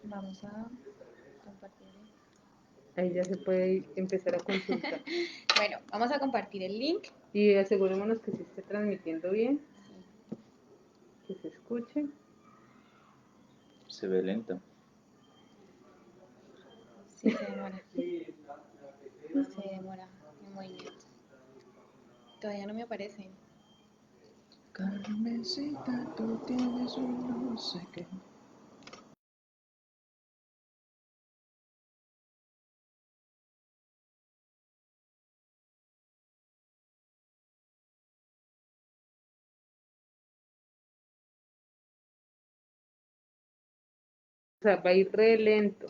Vamos a compartir. Ahí ya se puede empezar a consultar. Bueno, vamos a compartir el link. Y asegurémonos que se esté transmitiendo bien, que se escuche. Se ve lento. Sí, se demora. Se demora el movimiento. Todavía no me aparece. Carmencita, tú tienes un no sé qué. O sea, va a ir re lento.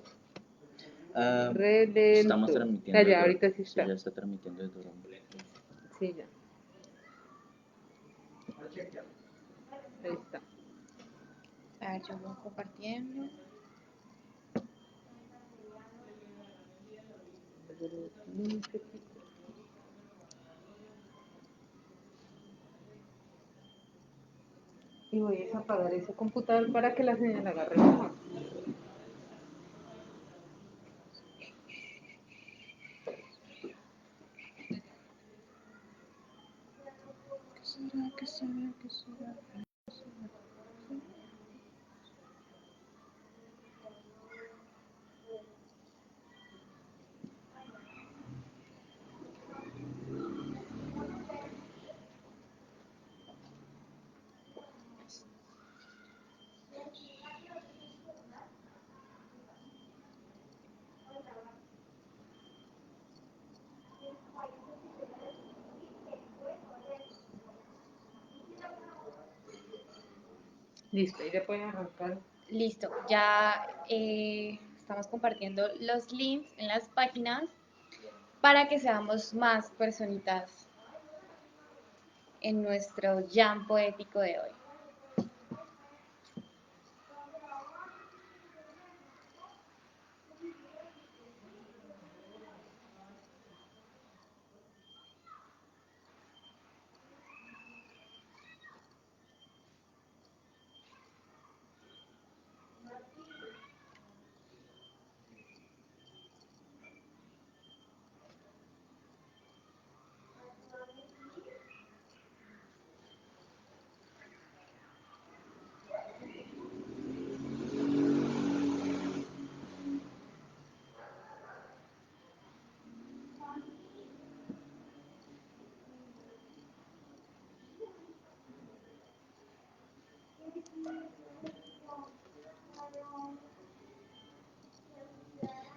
Re Estamos lento. transmitiendo Ya, ahorita sí sí, está. ya está transmitiendo desde Rumble. Sí, ya. Ahí está. A ver, yo voy compartiendo. Y voy a apagar ese computador para que la señal agarre mejor. ¿Qué será? ¿Qué será? ¿Qué será? Listo, y ya pueden arrancar. Listo, ya estamos compartiendo los links en las páginas para que seamos más personitas en nuestro jam poético de hoy.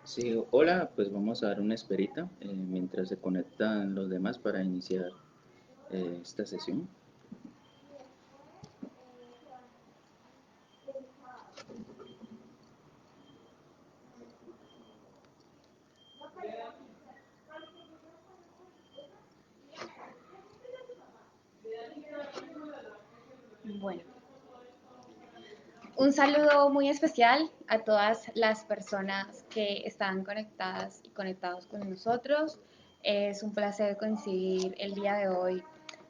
Sí, hola, pues vamos a dar una esperita mientras se conectan los demás para iniciar esta sesión. Bueno, un saludo muy especial a todas las personas que están conectadas y conectados con nosotros. Es un placer coincidir el día de hoy,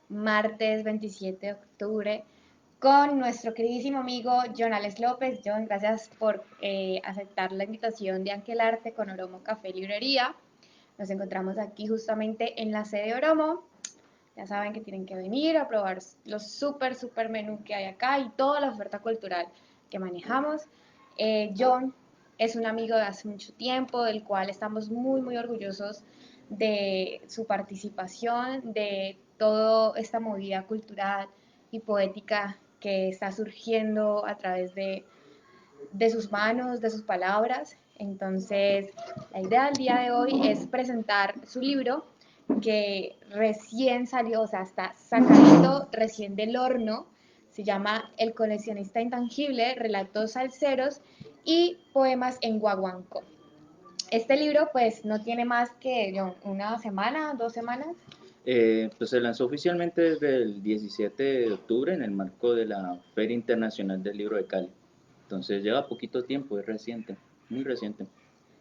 martes 27 de octubre, con nuestro queridísimo amigo John Alex López. John, gracias por aceptar la invitación de Anquelarte con Oromo Café Librería. Nos encontramos aquí justamente en la sede de Oromo. Ya saben que tienen que venir a probar los súper menú que hay acá y toda la oferta cultural que manejamos. John es un amigo de hace mucho tiempo, del cual estamos muy orgullosos de su participación, de toda esta movida cultural y poética que está surgiendo a través de sus manos, de sus palabras. Entonces, la idea del día de hoy es presentar su libro que recién salió, o sea, está sacadito recién del horno. Se llama El coleccionista intangible, relatos salseros y poemas en guaguancó. Este libro pues no tiene más que una semana, 2 semanas. Pues se lanzó oficialmente desde el 17 de octubre en el marco de la Feria Internacional del Libro de Cali. Entonces lleva poquito tiempo, es reciente, muy reciente.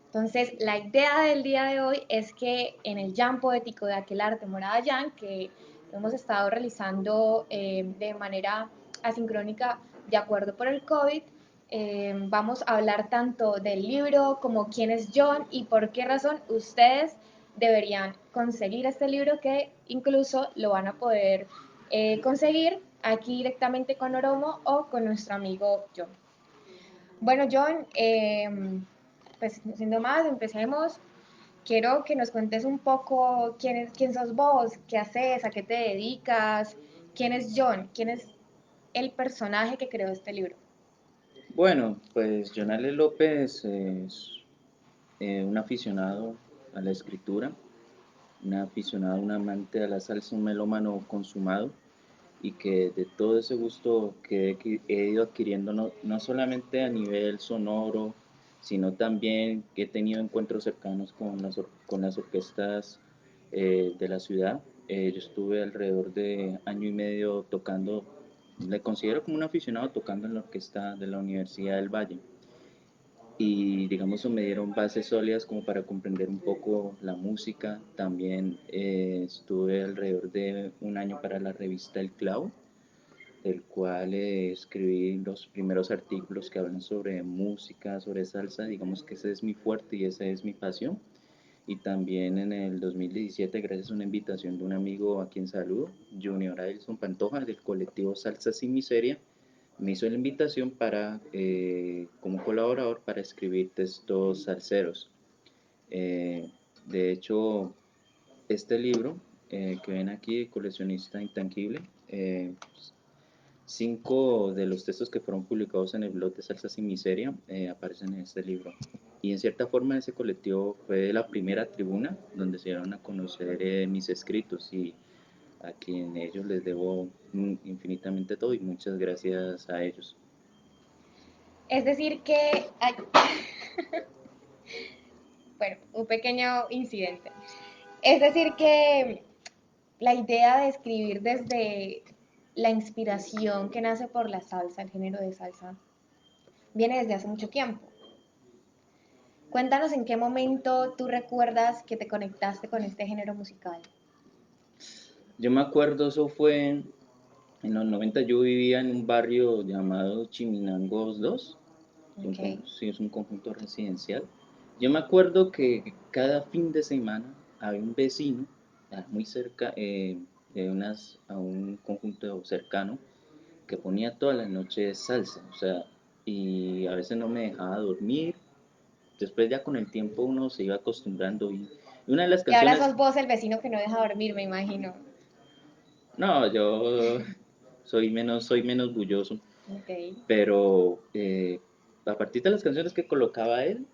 Entonces, la idea del día de hoy es que en el jam poético de Aquelarre Morada Jam, que hemos estado realizando de manera asincrónica de acuerdo por el COVID, Vamos a hablar tanto del libro como quién es John y por qué razón ustedes deberían conseguir este libro, que incluso lo van a poder conseguir aquí directamente con Oromo o con nuestro amigo John. Bueno, John, pues siendo más, empecemos. Quiero que nos cuentes un poco quién sos vos, qué haces, a qué te dedicas, quién es John, quién es el personaje que creó este libro. Bueno, pues Jonale López es un aficionado a la escritura, un aficionado, un amante a la salsa, un melómano consumado y que de todo ese gusto que he ido adquiriendo no solamente a nivel sonoro, sino también que he tenido encuentros cercanos con las orquestas de la ciudad. Yo estuve alrededor de año y medio tocando, le considero como un aficionado tocando en la orquesta de la Universidad del Valle y digamos me dieron bases sólidas como para comprender un poco la música. También estuve alrededor de un año para la revista El Clavo, del cual escribí los primeros artículos que hablan sobre música, sobre salsa. Digamos que ese es mi fuerte y esa es mi pasión. Y también en el 2017, gracias a una invitación de un amigo a quien saludo, Junior Ailson Pantoja, del colectivo Salsa Sin Miseria, me hizo la invitación para, como colaborador para escribir textos salseros. Eh, de hecho, este libro que ven aquí, Coleccionista Intangible, 5 de los textos que fueron publicados en el blog de Salsa Sin Miseria aparecen en este libro. Y en cierta forma ese colectivo fue la primera tribuna donde se dieron a conocer mis escritos y a quien ellos les debo infinitamente todo y muchas gracias a ellos. Es decir que, ay, bueno, un pequeño incidente. Es decir que la idea de escribir desde la inspiración que nace por la salsa, el género de salsa, viene desde hace mucho tiempo. Cuéntanos en qué momento tú recuerdas que te conectaste con este género musical. Yo me acuerdo, eso fue en los 90. Yo vivía en un barrio llamado Chiminangos 2, Ok. sí, es un conjunto residencial. Yo me acuerdo que cada fin de semana había un vecino, muy cerca, a un conjunto cercano, que ponía todas las noches salsa, o sea, y a veces no me dejaba dormir. Después ya con el tiempo uno se iba acostumbrando y una de las Y ahora canciones, sos vos el vecino que no deja dormir, me imagino. no, yo soy menos bulloso, Ok. pero a partir de las canciones que colocaba él,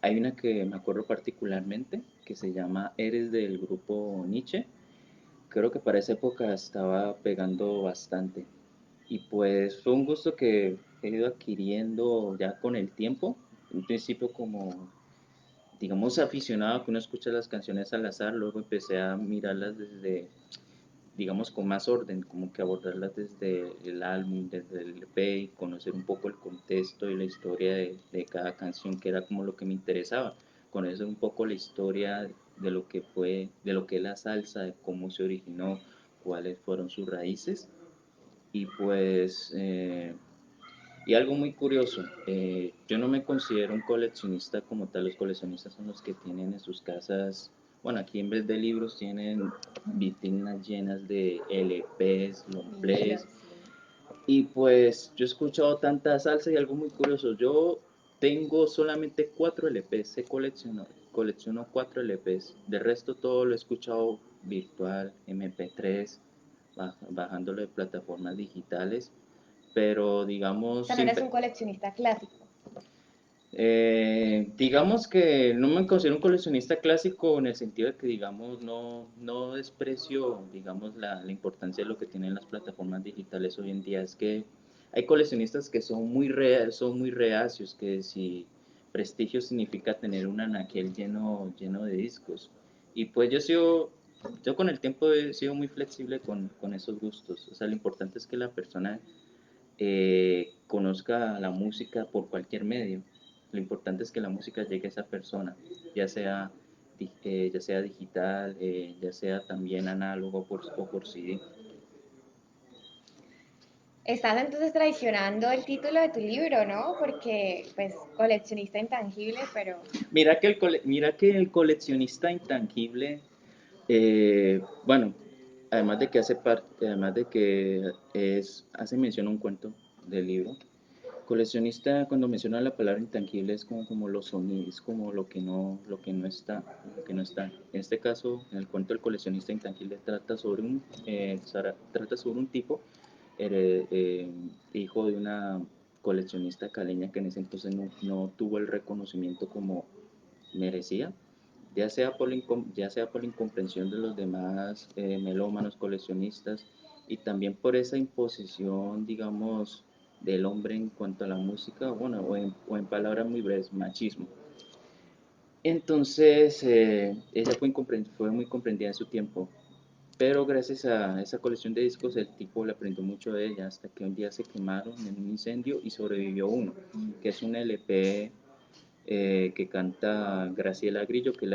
hay una que me acuerdo particularmente que se llama Eres, del grupo Nietzsche. Creo que para esa época estaba pegando bastante y pues fue un gusto que he ido adquiriendo ya con el tiempo. En principio como digamos aficionado que uno escucha las canciones al azar, luego empecé a mirarlas desde digamos, con más orden, como que abordarlas desde el álbum, desde el EP, y conocer un poco el contexto y la historia de cada canción, que era como lo que me interesaba, conocer un poco la historia de lo que fue, de lo que es la salsa, de cómo se originó, cuáles fueron sus raíces, y pues, y algo muy curioso, yo no me considero un coleccionista como tal, los coleccionistas son los que tienen en sus casas, bueno, aquí en vez de libros tienen vitrinas llenas de LPs, long Vinilos, plays, sí. y pues yo he escuchado tanta salsa y algo muy curioso, yo tengo solamente 4 LPs, colecciono 4 LPs, de resto todo lo he escuchado virtual, MP3, bajándolo de plataformas digitales, pero O digamos, sea, no eres un coleccionista clásico. digamos que no me considero un coleccionista clásico en el sentido de que, digamos, no desprecio, digamos, la importancia de lo que tienen las plataformas digitales hoy en día. Es que hay coleccionistas que son muy reacios, que si prestigio significa tener un anaquel lleno de discos. Y pues yo con el tiempo he sido muy flexible con esos gustos. O sea, lo importante es que la persona conozca la música por cualquier medio. Lo importante es que la música llegue a esa persona, ya sea, ya sea digital, ya sea también análogo o por CD. Estás entonces traicionando el título de tu libro, ¿no? Porque, pues, coleccionista intangible, pero Mira que el coleccionista intangible, bueno, además de que hace mención a un cuento del libro. Coleccionista, cuando menciona la palabra intangible, es como los sonidos, como lo que no está. En este caso, en el cuento El coleccionista intangible trata sobre un tipo, eh, eh, hijo de una coleccionista caleña que en ese entonces no tuvo el reconocimiento como merecía, ya sea por la incomprensión de los demás melómanos coleccionistas y también por esa imposición, digamos, del hombre en cuanto a la música, bueno, o en palabras muy breves, machismo. Entonces, ella fue muy comprendida en su tiempo, pero gracias a esa colección de discos el tipo le aprendió mucho de ella hasta que un día se quemaron en un incendio y sobrevivió uno, que es un LP que canta Graciela Grillo, wow. que es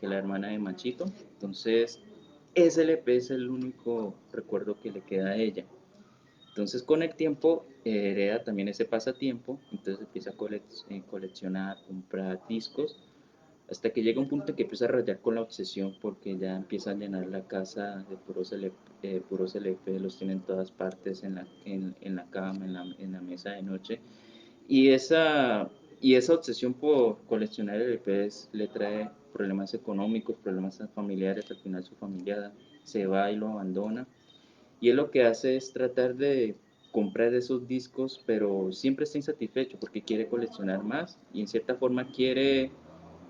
la hermana de Machito. Entonces, ese LP es el único recuerdo que le queda a ella. Entonces, con el tiempo, hereda también ese pasatiempo, entonces empieza a coleccionar, comprar discos, hasta que llega un punto en que empieza a rayar con la obsesión, porque ya empieza a llenar la casa de puros LP, los tiene en todas partes, en la cama, en la mesa de noche, y esa obsesión por coleccionar LPs le trae problemas económicos, problemas familiares, al final su familia se va y lo abandona. Y él lo que hace es tratar de comprar esos discos, pero siempre está insatisfecho porque quiere coleccionar más y en cierta forma quiere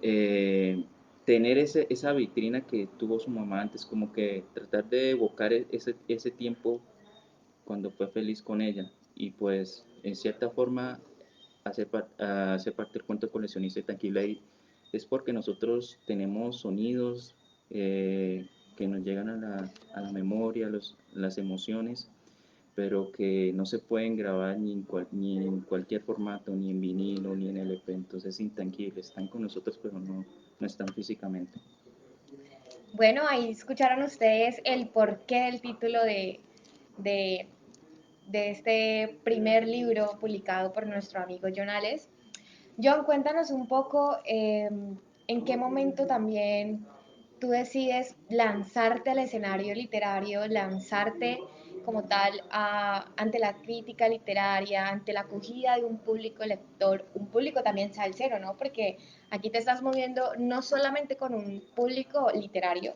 eh, tener esa vitrina que tuvo su mamá antes, como que tratar de evocar ese tiempo cuando fue feliz con ella. Y pues en cierta forma hace parte del cuento coleccionista y tangible ahí, es porque nosotros tenemos sonidos que nos llegan a la memoria, las emociones, pero que no se pueden grabar ni en cualquier formato, ni en vinilo, ni en LP, entonces es intangible, están con nosotros, pero no están físicamente. Bueno, ahí escucharon ustedes el porqué del título de, de este primer libro publicado por nuestro amigo Jonales. John, cuéntanos un poco en qué momento también tú decides lanzarte al escenario literario, lanzarte como tal ante la crítica literaria, ante la acogida de un público lector, un público también salsero, ¿no? Porque aquí te estás moviendo no solamente con un público literario,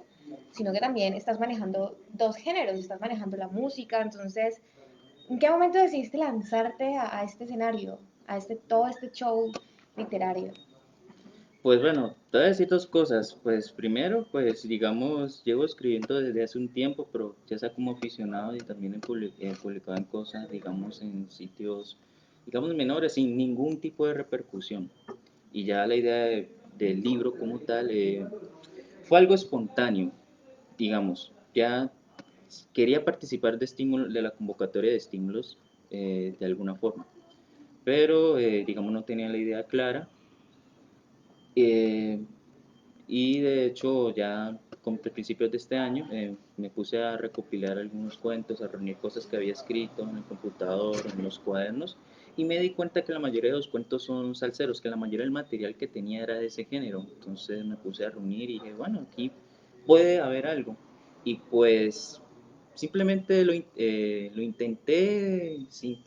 sino que también estás manejando dos géneros, estás manejando la música, entonces, ¿en qué momento decidiste lanzarte a este escenario, todo este show literario? Pues bueno, te voy a decir dos cosas. Pues primero, pues digamos, llevo escribiendo desde hace un tiempo, pero ya sea como aficionado y también he publicado en cosas, digamos, en sitios, digamos, menores, sin ningún tipo de repercusión. Y ya la idea del libro como tal fue algo espontáneo, digamos. Ya quería participar de la convocatoria de estímulos de alguna forma, pero digamos no tenía la idea clara. Eh, y de hecho ya a principios de este año me puse a recopilar algunos cuentos, a reunir cosas que había escrito en el computador, en los cuadernos, y me di cuenta que la mayoría de los cuentos son salseros, que la mayoría del material que tenía era de ese género. Entonces me puse a reunir y dije, bueno, aquí puede haber algo. Y pues simplemente lo intenté sin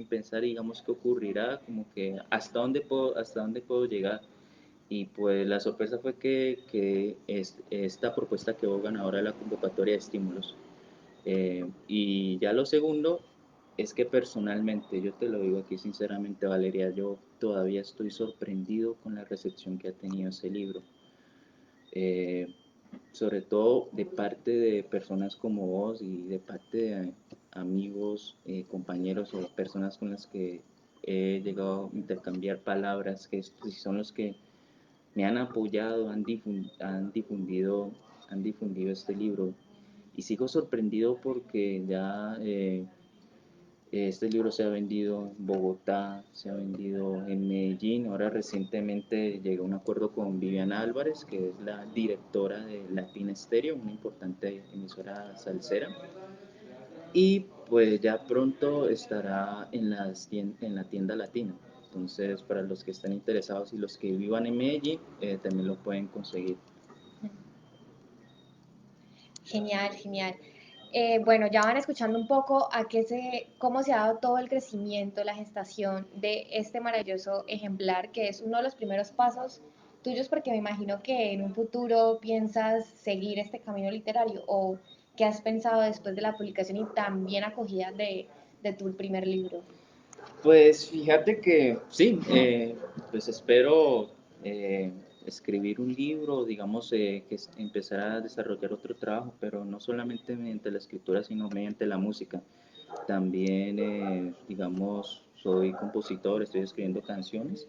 pensar, digamos, qué ocurrirá, como que hasta dónde puedo llegar. Y pues la sorpresa fue que esta propuesta quedó ganadora de la convocatoria de estímulos. Y ya lo segundo es que personalmente, yo te lo digo aquí sinceramente, Valeria, yo todavía estoy sorprendido con la recepción que ha tenido ese libro. Eh, Sobre todo de parte de personas como vos y de parte de amigos, compañeros o personas con las que he llegado a intercambiar palabras, que son los que me han apoyado, han difundido este libro. Y sigo sorprendido porque ya este libro se ha vendido en Bogotá, se ha vendido en Medellín. Ahora recientemente llegué a un acuerdo con Viviana Álvarez, que es la directora de Latina Stereo, una importante emisora salsera. y pues ya pronto estará en en la tienda latina. Entonces, para los que están interesados y los que vivan en Medellín, también lo pueden conseguir. Genial, genial. Bueno, ya van escuchando un poco cómo se ha dado todo el crecimiento, la gestación de este maravilloso ejemplar, que es uno de los primeros pasos tuyos, porque me imagino que en un futuro piensas seguir este camino literario o qué has pensado después de la publicación y también acogida de tu primer libro. Pues fíjate que sí, pues espero escribir un libro, digamos, empezar a desarrollar otro trabajo, pero no solamente mediante la escritura, sino mediante la música. También, digamos, soy compositor, estoy escribiendo canciones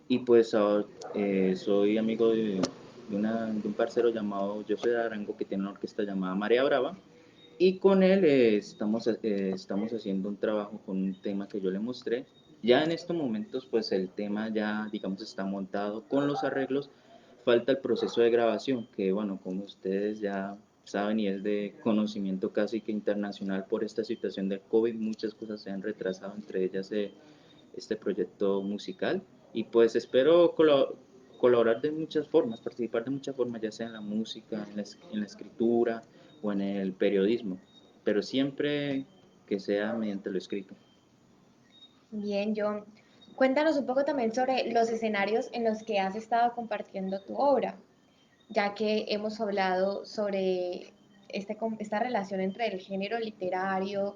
y pues soy amigo de un parcero llamado José Arango que tiene una orquesta llamada Marea Brava y con él estamos haciendo un trabajo con un tema que yo le mostré. Ya en estos momentos, pues el tema ya, digamos, está montado con los arreglos. Falta el proceso de grabación, que bueno, como ustedes ya saben y es de conocimiento casi que internacional por esta situación del COVID, muchas cosas se han retrasado, entre ellas este proyecto musical. Y pues espero colaborar de muchas formas, participar de muchas formas, ya sea en la música, en la escritura o en el periodismo, pero siempre que sea mediante lo escrito. Bien, John. Cuéntanos un poco también sobre los escenarios en los que has estado compartiendo tu obra, ya que hemos hablado sobre esta relación entre el género literario,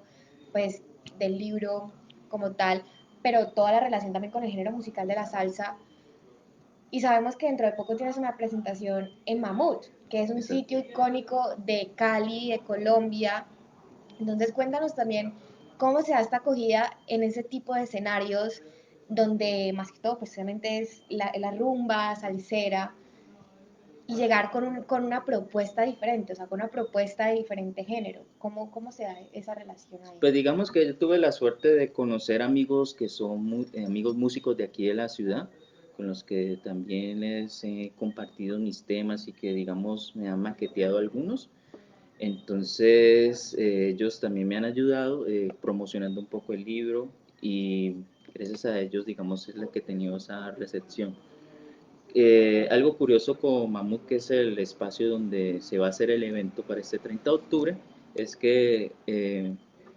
pues del libro como tal, pero toda la relación también con el género musical de la salsa. Y sabemos que dentro de poco tienes una presentación en Mamut, que es un Exacto. sitio icónico de Cali, de Colombia. Entonces cuéntanos también cómo se da esta acogida en ese tipo de escenarios donde más que todo pues obviamente es la rumba, salsera, y llegar con una propuesta diferente, o sea, con una propuesta de diferente género. ¿Cómo se da esa relación ahí? Pues digamos que yo tuve la suerte de conocer amigos que son amigos músicos de aquí de la ciudad, con los que también les he compartido mis temas y que digamos me han maqueteado algunos. Entonces, ellos también me han ayudado promocionando un poco el libro y gracias a ellos, digamos, es la que he tenido esa recepción. Algo curioso con Mamut, que es el espacio donde se va a hacer el evento para este 30 de octubre, es que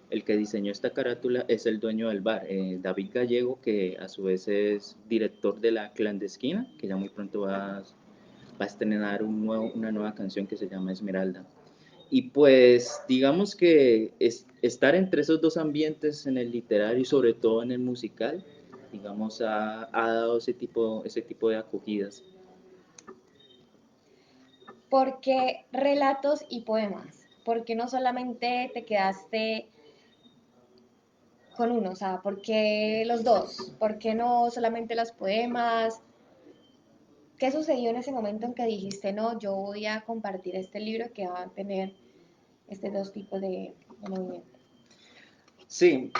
el que diseñó esta carátula es el dueño del bar, David Gallego, que a su vez es director de La Clandestina, que ya muy pronto va a estrenar una nueva canción que se llama Esmeralda. Y pues digamos que estar entre esos dos ambientes, en el literario y sobre todo en el musical, digamos, ha dado ese tipo de acogidas. ¿Por qué relatos y poemas? ¿Por qué no solamente te quedaste con uno? O sea, ¿por qué los dos? ¿Por qué no solamente los poemas? ¿Qué sucedió en ese momento en que dijiste, no, yo voy a compartir este libro que va a tener estos dos tipos de movimiento? Sí,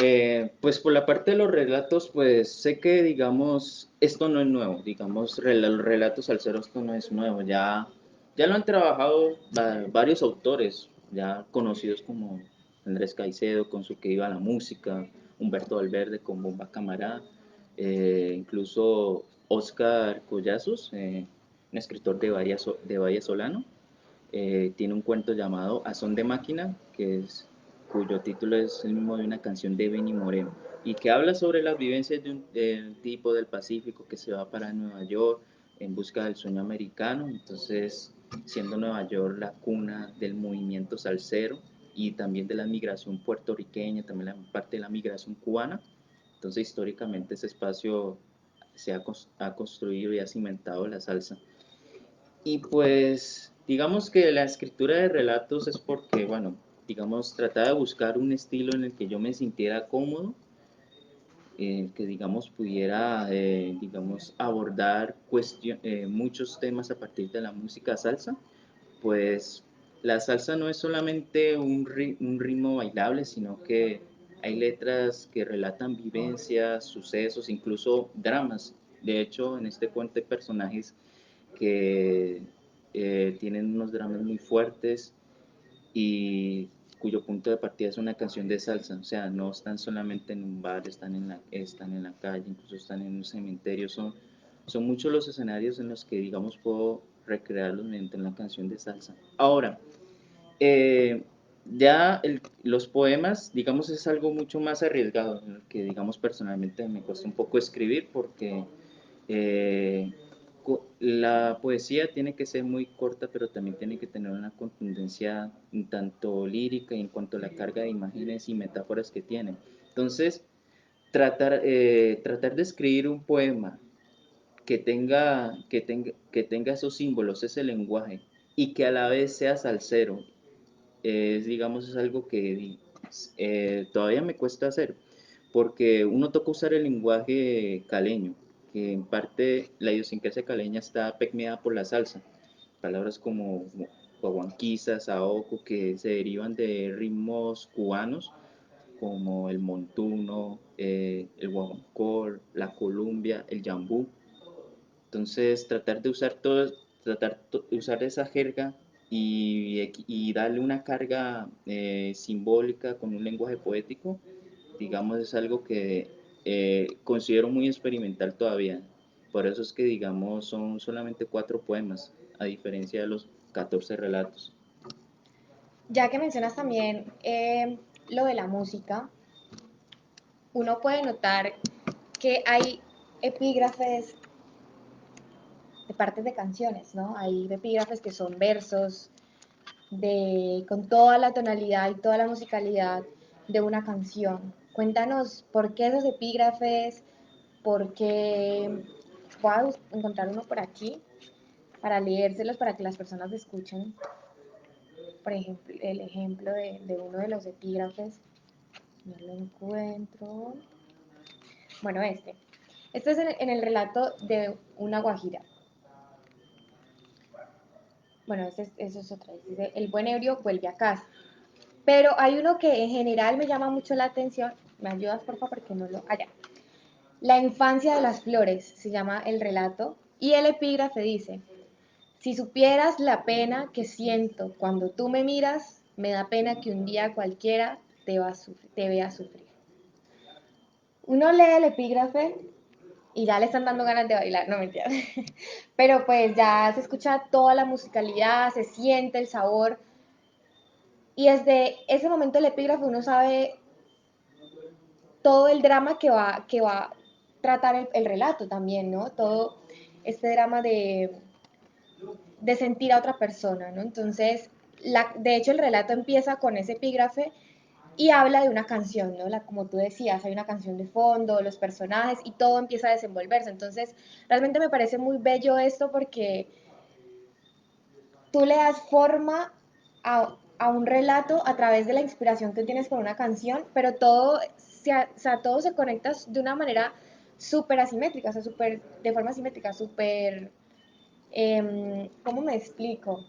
pues por la parte de los relatos, pues sé que, digamos, esto no es nuevo, digamos, los relatos al cero esto no es nuevo, ya lo han trabajado varios autores, ya conocidos como Andrés Caicedo con su Que iba la música, Humberto Valverde con Bomba Camará, incluso Oscar Collazos, un escritor de Valle Solano, tiene un cuento llamado A Son de Máquina, cuyo título es el mismo de una canción de Benny Moreno, y que habla sobre las vivencias de un tipo del Pacífico que se va para Nueva York en busca del sueño americano, entonces siendo Nueva York la cuna del movimiento salsero y también de la migración puertorriqueña, también la parte de la migración cubana, entonces históricamente ese espacio ha construido y ha cimentado la salsa. Y pues digamos que la escritura de relatos es porque, bueno, digamos, trataba de buscar un estilo en el que yo me sintiera cómodo, que digamos pudiera, digamos, abordar muchos temas a partir de la música salsa. Pues la salsa no es solamente un ritmo bailable, sino que hay letras que relatan vivencias, sucesos, incluso dramas. De hecho, en este cuento hay personajes que tienen unos dramas muy fuertes y cuyo punto de partida es una canción de salsa, o sea, no están solamente en un bar, están en la calle, incluso están en un cementerio, son muchos los escenarios en los que, digamos, puedo recrearlos mediante una canción de salsa. Ahora, eh, los poemas, digamos, es algo mucho más arriesgado, en el que, digamos, personalmente me cuesta un poco escribir porque eh, la poesía tiene que ser muy corta, pero también tiene que tener una contundencia un tanto lírica en cuanto a la carga de imágenes y metáforas que tiene. Entonces, tratar de escribir un poema que tenga esos símbolos, ese lenguaje, y que a la vez sea salsero, digamos, es algo que todavía me cuesta hacer, porque uno toca usar el lenguaje caleño, que en parte la idiosincrasia caleña está permeada por la salsa. Palabras como guaguanquiza, saoco, que se derivan de ritmos cubanos, como el montuno, el guaguancó, la columbia, el yambú. Entonces, tratar de usar esa jerga y darle una carga simbólica con un lenguaje poético, digamos, es algo que considero muy experimental todavía. Por eso es que, digamos, son solamente 4 poemas, a diferencia de los 14 relatos. Ya que mencionas también lo de la música, uno puede notar que hay epígrafes de partes de canciones, ¿no? Hay epígrafes que son versos con toda la tonalidad y toda la musicalidad de una canción. Cuéntanos por qué esos epígrafes, por qué voy a encontrar uno por aquí para leérselos para que las personas escuchen, por ejemplo, el ejemplo de uno de los epígrafes. No lo encuentro. Bueno, este. Este es en el relato de una guajira. Bueno, eso es otra. Dice, el buen ebrio vuelve a casa. Pero hay uno que en general me llama mucho la atención. ¿Me ayudas, por favor? Porque no lo... Allá. La infancia de las flores se llama el relato. Y el epígrafe dice, si supieras la pena que siento cuando tú me miras, me da pena que un día cualquiera te vea sufrir. Uno lee el epígrafe y ya le están dando ganas de bailar, no mentira. Pero pues ya se escucha toda la musicalidad, se siente el sabor. Y desde ese momento el epígrafe uno sabe todo el drama que va a tratar el relato también, ¿no? Todo este drama de sentir a otra persona, ¿no? Entonces, de hecho el relato empieza con ese epígrafe y habla de una canción, ¿no? Como tú decías, hay una canción de fondo, los personajes y todo empieza a desenvolverse. Entonces, realmente me parece muy bello esto porque tú le das forma a un relato a través de la inspiración que tienes con una canción, pero todo se conecta de una manera súper asimétrica, o sea, de forma asimétrica, súper, ¿cómo me explico?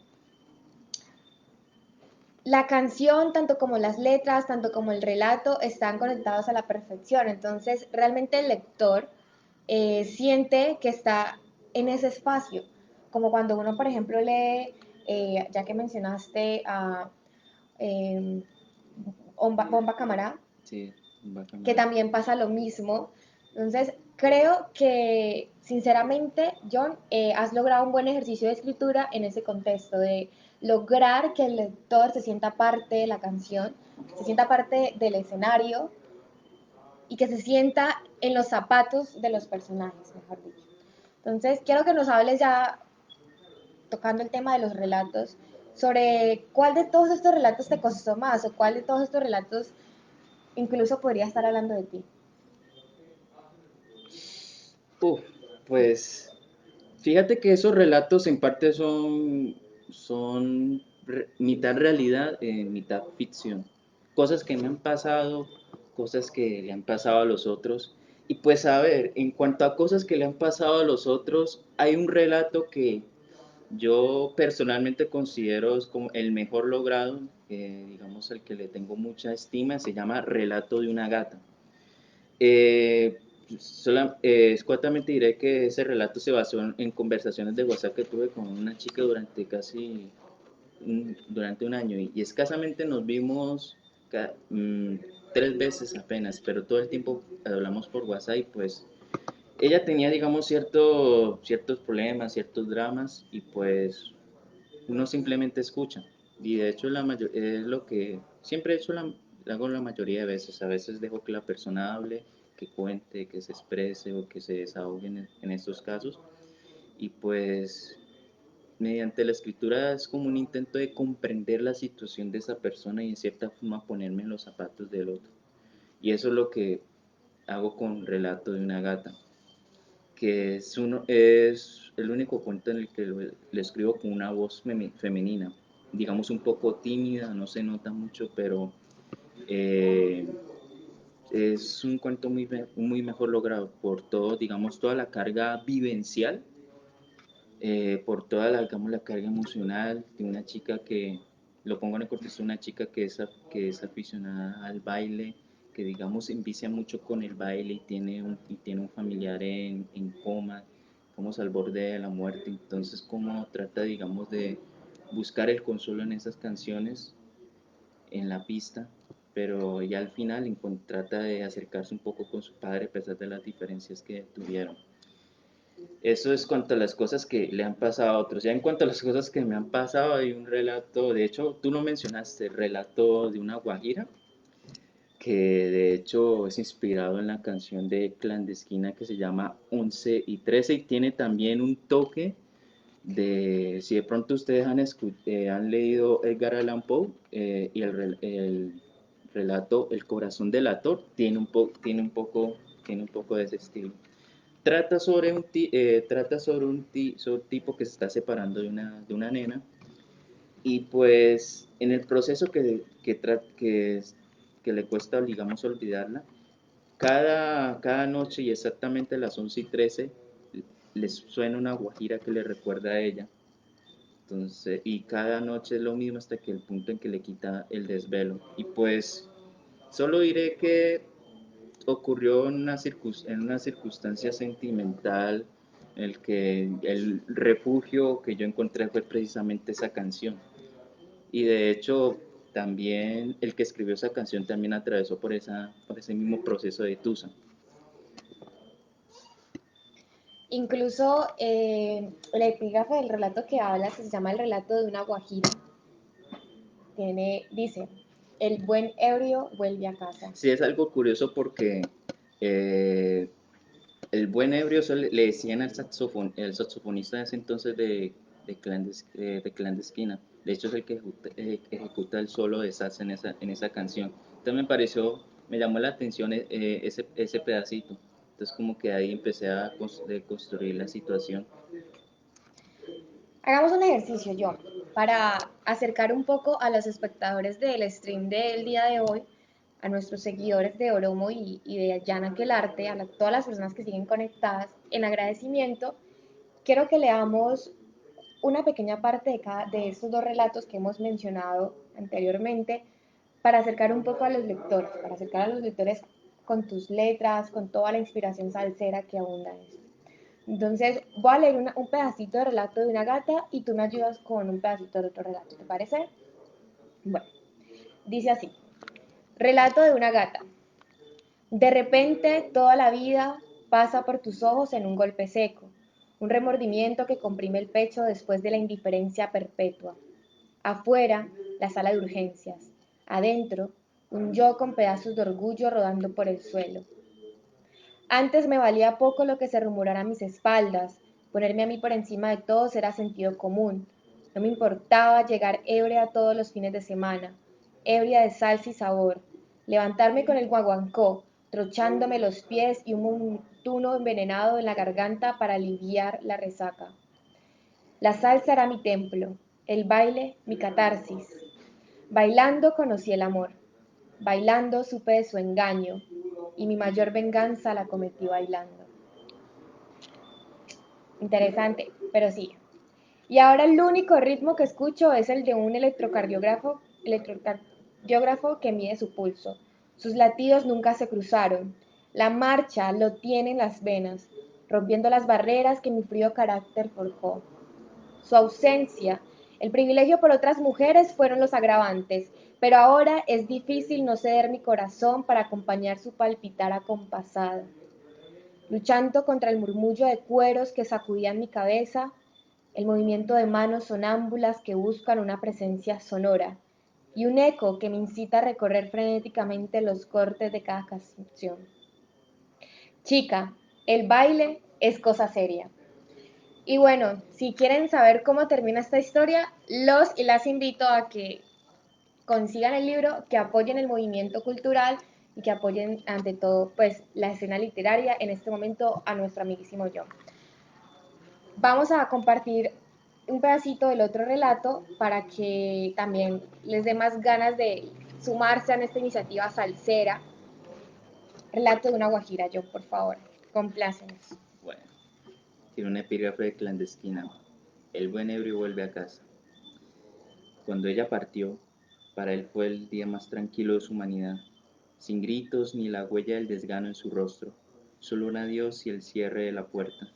La canción, tanto como las letras, tanto como el relato, están conectados a la perfección. Entonces, realmente el lector siente que está en ese espacio. Como cuando uno, por ejemplo, lee, ya que mencionaste a Bomba Camará, Sí, que bacán. también pasa lo mismo. Entonces, creo que, sinceramente, John, has logrado un buen ejercicio de escritura en ese contexto, de lograr que el lector se sienta parte de la canción, se sienta parte del escenario y que se sienta en los zapatos de los personajes, mejor dicho. Entonces, quiero que nos hables ya, tocando el tema de los relatos, sobre cuál de todos estos relatos te costó más o cuál de todos estos relatos incluso podría estar hablando de ti. Uf, pues fíjate que esos relatos en parte mitad realidad, mitad ficción. Cosas que me han pasado, cosas que le han pasado a los otros. Y pues a ver, en cuanto a cosas que le han pasado a los otros, hay un relato que yo personalmente considero es como el mejor logrado, digamos el que le tengo mucha estima, se llama Relato de una gata. Eh, Escuetamente diré que ese relato se basó en conversaciones de WhatsApp que tuve con una chica durante casi durante un año y escasamente nos vimos 3 veces apenas, pero todo el tiempo hablamos por WhatsApp y pues ella tenía, digamos, ciertos problemas, ciertos dramas y pues uno simplemente escucha. Y de hecho es lo que siempre he hecho, hago la mayoría de veces. A veces dejo que la persona hable, que cuente, que se exprese o que se desahogue en estos casos. Y pues mediante la escritura es como un intento de comprender la situación de esa persona y en cierta forma ponerme en los zapatos del otro. Y eso es lo que hago con Relato de una gata, que es el único cuento en el que lo escribo con una voz femenina, digamos un poco tímida, no se nota mucho, pero eh, es un cuento muy mejor logrado por todo, digamos, toda la carga vivencial, por toda digamos, la carga emocional de una chica que, lo pongo en el contexto, una chica que es aficionada al baile, que digamos envicia mucho con el baile y tiene un familiar en coma, digamos al borde de la muerte, entonces como trata digamos de buscar el consuelo en esas canciones, en la pista, pero ya al final trata de acercarse un poco con su padre a pesar de las diferencias que tuvieron. Eso es cuanto a las cosas que le han pasado a otros. Ya en cuanto a las cosas que me han pasado, hay un relato, de hecho, tú lo mencionaste, el relato de una guajira, que de hecho es inspirado en la canción de Clandestina que se llama 11 y 13 y tiene también un toque de, si de pronto ustedes han leído Edgar Allan Poe y el relato El corazón del ator, tiene un poco de ese estilo. Trata sobre un tipo que se está separando de una nena y pues en el proceso que le cuesta, digamos, olvidarla, cada noche y exactamente a las 11 y 13 les suena una guajira que le recuerda a ella. Entonces, y cada noche es lo mismo hasta que el punto en que le quita el desvelo. Y pues solo diré que ocurrió en una circunstancia sentimental en el que el refugio que yo encontré fue precisamente esa canción. Y de hecho, también el que escribió esa canción también atravesó por ese mismo proceso de Tusa. Incluso el epígrafe del relato que hablas, que se llama El relato de una guajira, dice, el buen ebrio vuelve a casa. Sí, es algo curioso porque eh, el buen ebrio le decían al el saxofonista de ese entonces de Clandestina. De hecho, es el que ejecuta el solo de salsa en esa canción. Entonces me llamó la atención ese pedacito. Entonces como que ahí empecé a construir la situación. Hagamos un ejercicio, John, para acercar un poco a los espectadores del stream del día de hoy, a nuestros seguidores de Oromo y de Llana Quelarte, todas las personas que siguen conectadas, en agradecimiento, quiero que leamos una pequeña parte de estos dos relatos que hemos mencionado anteriormente para acercar un poco a los lectores, para acercar a los lectores con tus letras, con toda la inspiración salsera que abunda en esto. Entonces, voy a leer un pedacito de relato de una gata y tú me ayudas con un pedacito de otro relato, ¿te parece? Bueno, dice así. Relato de una gata. De repente, toda la vida pasa por tus ojos en un golpe seco, un remordimiento que comprime el pecho después de la indiferencia perpetua. Afuera, la sala de urgencias. Adentro, un yo con pedazos de orgullo rodando por el suelo. Antes me valía poco lo que se rumorara a mis espaldas. Ponerme a mí por encima de todos era sentido común. No me importaba llegar ebria todos los fines de semana, ebria de salsa y sabor. Levantarme con el guaguancó, trochándome los pies y un montuno envenenado en la garganta para aliviar la resaca. La salsa era mi templo, el baile mi catarsis. Bailando conocí el amor. Bailando supe de su engaño, y mi mayor venganza la cometí bailando. Interesante, pero sí. Y ahora el único ritmo que escucho es el de un electrocardiógrafo que mide su pulso. Sus latidos nunca se cruzaron. La marcha lo tiene en las venas, rompiendo las barreras que mi frío carácter forjó. Su ausencia El privilegio por otras mujeres fueron los agravantes, pero ahora es difícil no ceder mi corazón para acompañar su palpitar acompasado. Luchando contra el murmullo de cueros que sacudían mi cabeza, el movimiento de manos sonámbulas que buscan una presencia sonora, y un eco que me incita a recorrer frenéticamente los cortes de cada canción. Chica, el baile es cosa seria. Y bueno, si quieren saber cómo termina esta historia, los y las invito a que consigan el libro, que apoyen el movimiento cultural y que apoyen ante todo pues la escena literaria en este momento a nuestro amiguísimo John. Vamos a compartir un pedacito del otro relato para que también les dé más ganas de sumarse a esta iniciativa salsera. Relato de una guajira, John, por favor, complácenos. Bueno, tiene una epígrafe clandestina. El buen ebrio vuelve a casa. Cuando ella partió, para él fue el día más tranquilo de su humanidad, sin gritos ni la huella del desgano en su rostro, solo un adiós y el cierre de la puerta.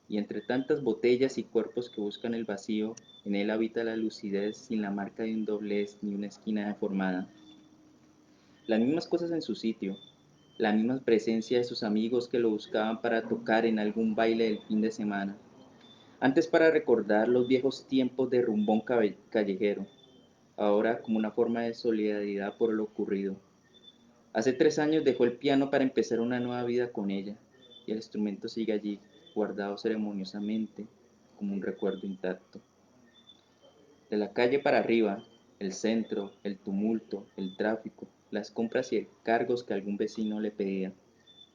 Y entre tantas botellas y cuerpos que buscan el vacío, en él habita la lucidez sin la marca de un doblez ni una esquina deformada. Las mismas cosas en su sitio, la misma presencia de sus amigos que lo buscaban para tocar en algún baile del fin de semana. Antes para recordar los viejos tiempos de rumbón callejero, ahora como una forma de solidaridad por lo ocurrido. Hace 3 años dejó el piano para empezar una nueva vida con ella, y el instrumento sigue allí, guardado ceremoniosamente, como un recuerdo intacto. De la calle para arriba, el centro, el tumulto, el tráfico, las compras y encargos que algún vecino le pedía.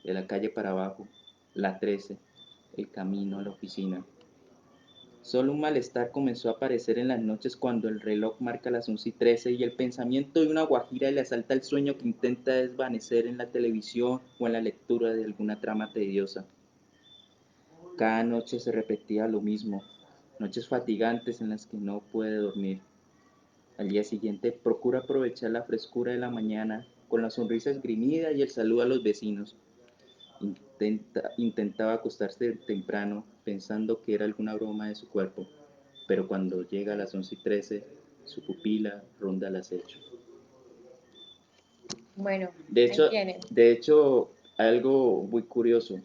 De la calle para abajo, la 13, el camino a la oficina. Solo un malestar comenzó a aparecer en las noches cuando el reloj marca las 11:13 y el pensamiento de una guajira le asalta el sueño que intenta desvanecer en la televisión o en la lectura de alguna trama tediosa. Cada noche se repetía lo mismo, noches fatigantes en las que no puede dormir. Al día siguiente procura aprovechar la frescura de la mañana con la sonrisa esgrimida y el saludo a los vecinos. Intentaba acostarse temprano pensando que era alguna broma de su cuerpo, pero cuando llega a las 11:13, su pupila ronda el acecho. Bueno, De ahí hecho, tienen. de hecho algo muy curioso,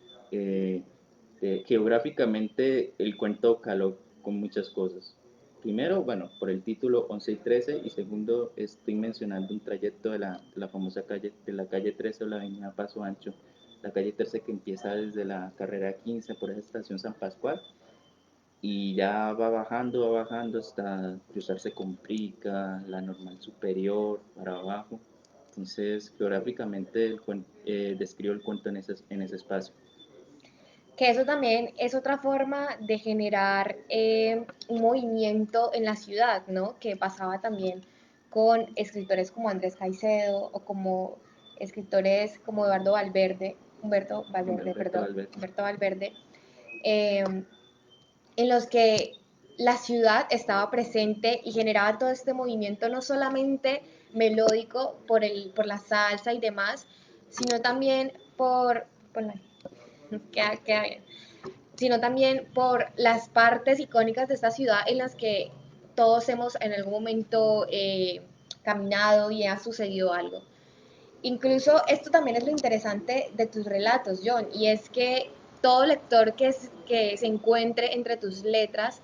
geográficamente el cuento caló con muchas cosas. Primero, bueno, por el título 11:13 y segundo, estoy mencionando un trayecto de la famosa calle, de la calle 13 o la avenida Paso Ancho, la calle 13 que empieza desde la carrera 15 por esa estación San Pascual y ya va bajando hasta cruzarse con Prica, la normal superior, para abajo. Entonces, geográficamente describo el cuento en ese espacio. Que eso también es otra forma de generar un movimiento en la ciudad, ¿no? Que pasaba también con escritores como Andrés Caicedo o como escritores como Eduardo Valverde, Humberto Valverde, Alberto perdón, Valverde. Humberto Valverde, eh, en los que la ciudad estaba presente y generaba todo este movimiento no solamente melódico por la salsa y demás, sino también queda bien, sino también por las partes icónicas de esta ciudad en las que todos hemos en algún momento caminado y ha sucedido algo. Incluso esto también es lo interesante de tus relatos, John, y es que todo lector que se encuentre entre tus letras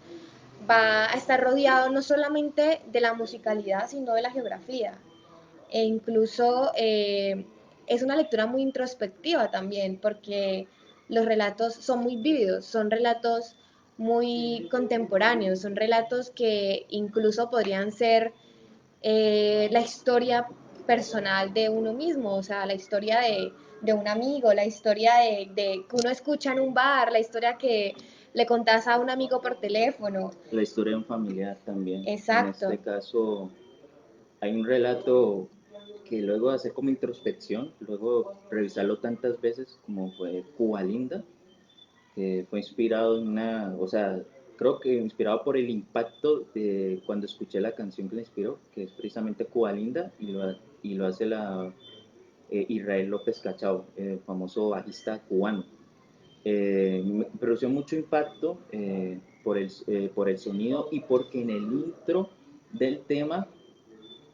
va a estar rodeado no solamente de la musicalidad, sino de la geografía. E incluso es una lectura muy introspectiva también, porque los relatos son muy vívidos, son relatos muy contemporáneos, son relatos que incluso podrían ser la historia personal de uno mismo, o sea, la historia de un amigo, la historia que uno escucha en un bar, la historia que le contás a un amigo por teléfono. La historia de un familiar también. En Exacto. este caso, hay un relato que luego de hacer como introspección, luego revisarlo tantas veces como fue Cuba Linda, que fue inspirado en o sea, creo que inspirado por el impacto de cuando escuché la canción que le inspiró, que es precisamente Cuba Linda, y lo hace Israel López Cachao, el famoso bajista cubano. Me produció mucho impacto por el sonido y porque en el intro del tema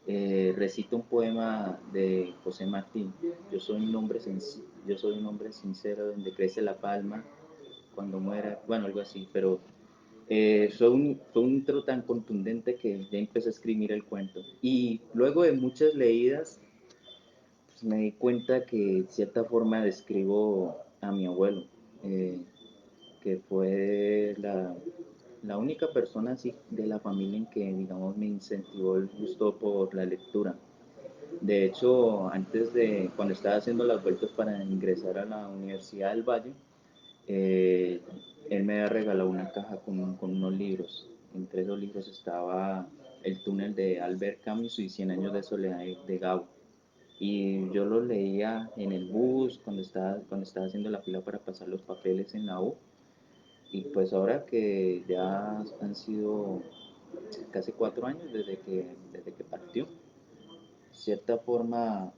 recita un poema de José Martín. Yo soy un hombre sincero donde crece la palma cuando muera, bueno, algo así, pero fue un intro tan contundente que ya empecé a escribir el cuento. Y luego de muchas leídas, pues me di cuenta que de cierta forma describo a mi abuelo, eh, que fue la única persona así de la familia en que, digamos, me incentivó el gusto por la lectura. De hecho, cuando estaba haciendo las vueltas para ingresar a la Universidad del Valle, eh, él me había regalado una caja con unos libros. Entre esos libros estaba El túnel de Albert Camus y Cien años de soledad de Gabo. Y yo los leía en el bus, cuando estaba haciendo la fila para pasar los papeles en la U. Y pues ahora que ya han sido casi 4 años desde que partió, de cierta forma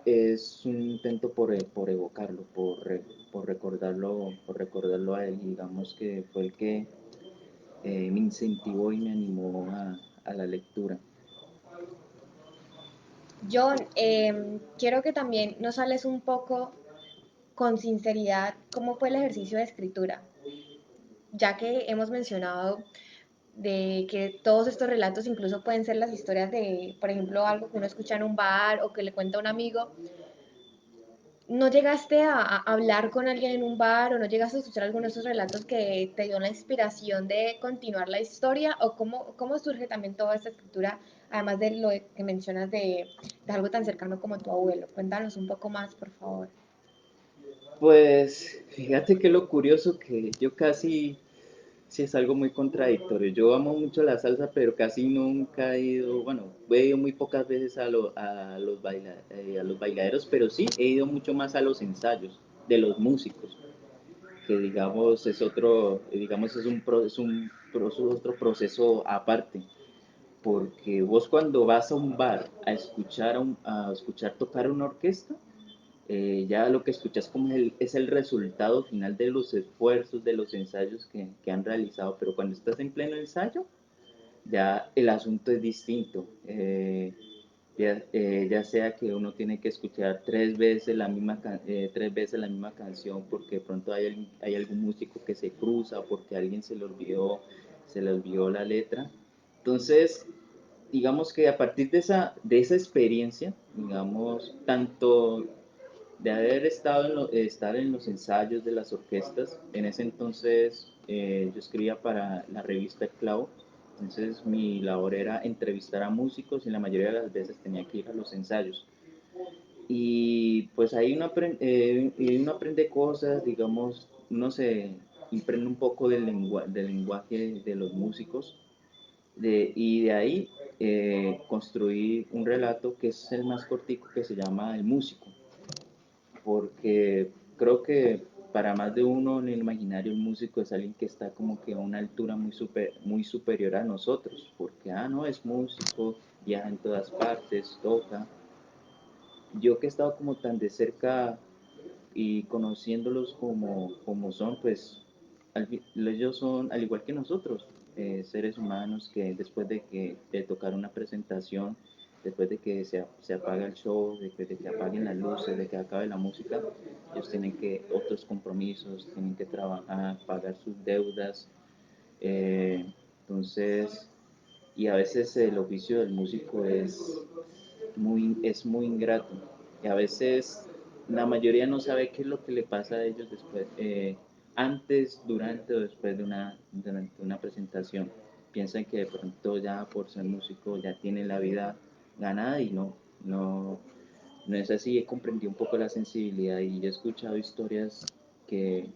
es un intento por evocarlo, por recordarlo a él. Digamos que fue el que me incentivó y me animó a la lectura. John, quiero que también nos hables un poco con sinceridad cómo fue el ejercicio de escritura, ya que hemos mencionado de que todos estos relatos incluso pueden ser las historias de, por ejemplo, algo que uno escucha en un bar o que le cuenta a un amigo. ¿No llegaste a hablar con alguien en un bar o no llegaste a escuchar alguno de esos relatos que te dio la inspiración de continuar la historia? ¿O cómo surge también toda esta escritura, además de lo que mencionas de algo tan cercano como tu abuelo? Cuéntanos un poco más, por favor. Pues fíjate que lo curioso que yo casi, sí es algo muy contradictorio. Yo amo mucho la salsa, pero casi nunca he ido, bueno, he ido muy pocas veces a los bailaderos, pero sí he ido mucho más a los ensayos de los músicos, que digamos es otro proceso aparte, porque vos cuando vas a un bar a escuchar tocar una orquesta, ya lo que escuchas es el resultado final de los esfuerzos, de los ensayos que han realizado, pero cuando estás en pleno ensayo, ya el asunto es distinto. Ya sea que uno tiene que escuchar 3 veces la misma canción porque de pronto hay algún músico que se cruza, porque a alguien se le olvidó la letra. Entonces, digamos que a partir de esa experiencia, digamos, tanto de estar en los ensayos de las orquestas. En ese entonces yo escribía para la revista El Clavo, entonces mi labor era entrevistar a músicos y la mayoría de las veces tenía que ir a los ensayos. Y pues ahí uno aprende cosas, digamos, uno se imprende un poco del lenguaje de los músicos y de ahí construí un relato que es el más cortico que se llama El Músico, porque creo que para más de uno en el imaginario el músico es alguien que está como que a una altura muy superior a nosotros, porque, no, es músico, viaja en todas partes, toca. Yo que he estado como tan de cerca y conociéndolos como son, pues ellos son al igual que nosotros, seres humanos que después de tocar una presentación, después de que se apaga el show, de que apaguen las luces, de que acabe la música, ellos tienen otros compromisos, tienen que trabajar, pagar sus deudas. eh, entonces, y a veces el oficio del músico es muy ingrato. Y a veces la mayoría no sabe qué es lo que le pasa a ellos después, antes, durante o después durante una presentación. Piensan que de pronto ya por ser músico ya tienen la vida ganada y no es así. He comprendido un poco la sensibilidad y he escuchado historias que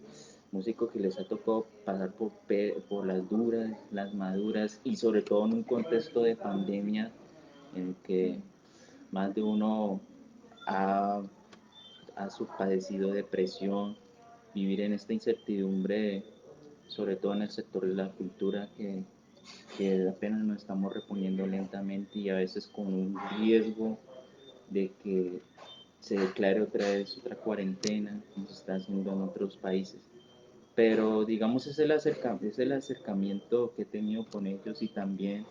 músicos que les ha tocado pasar por las duras, las maduras y sobre todo en un contexto de pandemia en el que más de uno ha, ha padecido depresión, vivir en esta incertidumbre, sobre todo en el sector de la cultura, que apenas nos estamos reponiendo lentamente y a veces con un riesgo de que se declare otra vez otra cuarentena, como se está haciendo en otros países. pero digamos es el acercamiento que he tenido con ellos y también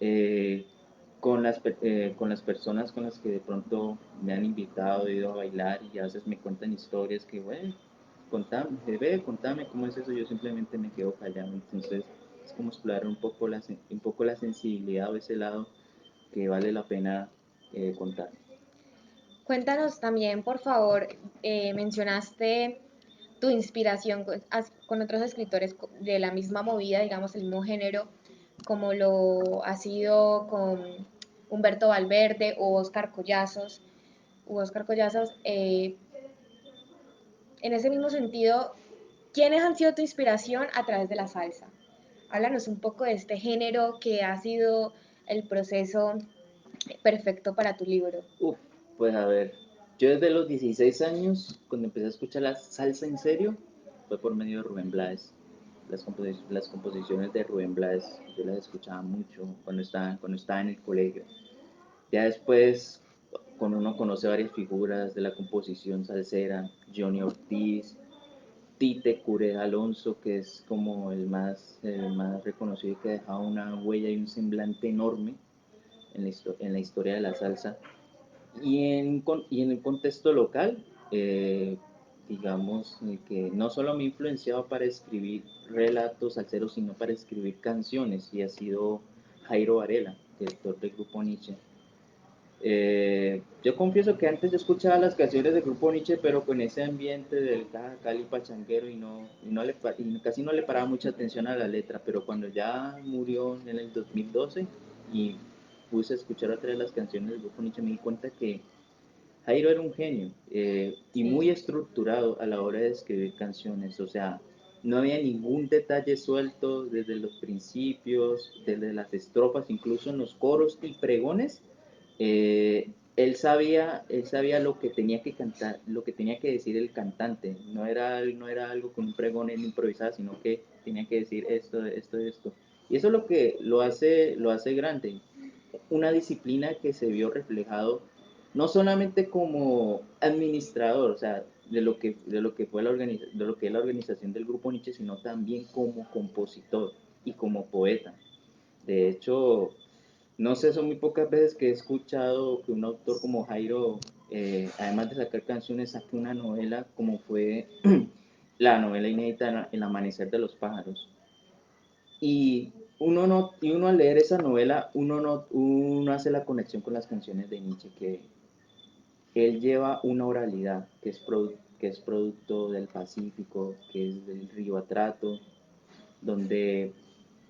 eh, con las personas con las que de pronto me han invitado, he ido a bailar y a veces me cuentan historias que, bueno, contame, ve, contame cómo es eso, yo simplemente me quedo callado, entonces es como explorar un poco la sensibilidad o ese lado que vale la pena contar. Cuéntanos también, por favor, mencionaste tu inspiración con otros escritores de la misma movida, digamos, el mismo género, como lo ha sido con Humberto Valverde o Oscar Collazos. En ese mismo sentido, ¿quiénes han sido tu inspiración a través de la salsa? Háblanos un poco de este género que ha sido el proceso perfecto para tu libro. Uf, pues a ver, yo desde los 16 años, cuando empecé a escuchar la salsa en serio, fue por medio de Rubén Blades. Las composiciones de Rubén Blades, yo las escuchaba mucho cuando estaba en el colegio. Ya después, cuando uno conoce varias figuras de la composición salsera, Johnny Ortiz, Tite Curé Alonso, que es como el más reconocido y que ha dejado una huella y un semblante enorme en la historia de la salsa. Y en el contexto local, digamos que no solo me ha influenciado para escribir relatos salseros, sino para escribir canciones, y ha sido Jairo Varela, director del grupo Nietzsche. Yo confieso que antes yo escuchaba las canciones del grupo Nietzsche, pero con ese ambiente del Caja Cali pachanguero y casi no le paraba mucha atención a la letra, pero cuando ya murió en el 2012 y puse a escuchar otra de las canciones del grupo Nietzsche, me di cuenta que Jairo era un genio y Sí. muy estructurado a la hora de escribir canciones, o sea, no había ningún detalle suelto desde los principios, desde las estrofas, incluso en los coros y pregones. Él sabía lo que tenía que cantar, lo que tenía que decir el cantante. No era algo con un pregón en improvisado, sino que tenía que decir esto, esto, esto. Y eso es lo hace grande. Una disciplina que se vio reflejado no solamente como administrador, o sea, de lo que fue de lo que es la organización del grupo Nietzsche, sino también como compositor y como poeta. De hecho, no sé, son muy pocas veces que he escuchado que un autor como Jairo, además de sacar canciones, saque una novela como fue la novela inédita El amanecer de los pájaros. Y y uno al leer esa novela, uno hace la conexión con las canciones de Nietzsche, que él lleva una oralidad que es producto del Pacífico, que es del río Atrato, donde,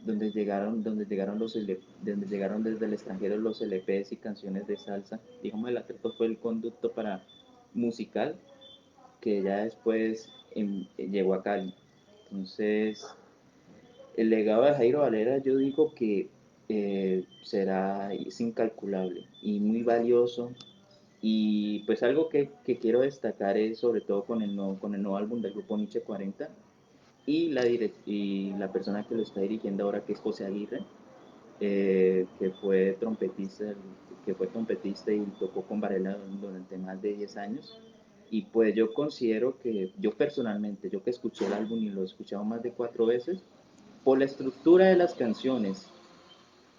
donde llegaron desde el extranjero los LPs y canciones de salsa. Digamos, el Atrato fue el conducto para musical que ya después llegó a Cali. Entonces, el legado de Jairo Valera, yo digo que es incalculable y muy valioso. Y pues algo que quiero destacar es sobre todo con el nuevo álbum del grupo Nietzsche 40 y la persona que lo está dirigiendo ahora, que es José Aguirre, que fue trompetista y tocó con Varela durante más de 10 años. Y pues yo considero que yo personalmente, yo que escuché el álbum y lo he escuchado más de 4 veces, por la estructura de las canciones,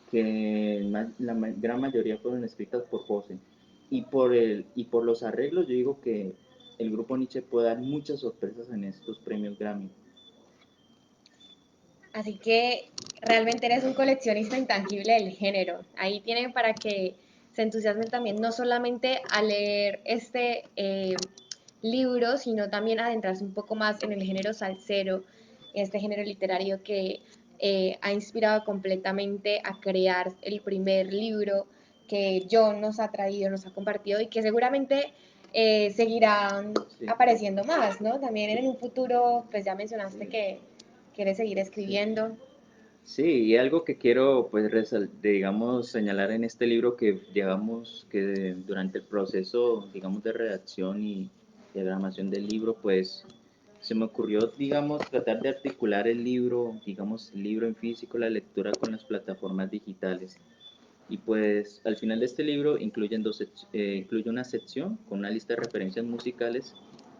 que gran mayoría fueron escritas por José, y por los arreglos, yo digo que el grupo Nietzsche puede dar muchas sorpresas en estos premios Grammy. Así que realmente eres un coleccionista intangible del género. Ahí tienen para que se entusiasmen también, no solamente a leer este libro, sino también adentrarse un poco más en el género salsero, este género literario que ha inspirado completamente a crear el primer libro que John nos ha traído, nos ha compartido y que seguramente seguirán Sí, apareciendo más, ¿no? También sí, en un futuro, pues ya mencionaste sí, que quieres seguir sí. escribiendo. Sí, y algo que quiero, pues, digamos, señalar en este libro que durante el proceso, digamos, de redacción y diagramación del libro, pues, se me ocurrió, digamos, tratar de articular el libro, digamos, el libro en físico, la lectura con las plataformas digitales. Y pues, al final de este libro incluye una sección con una lista de referencias musicales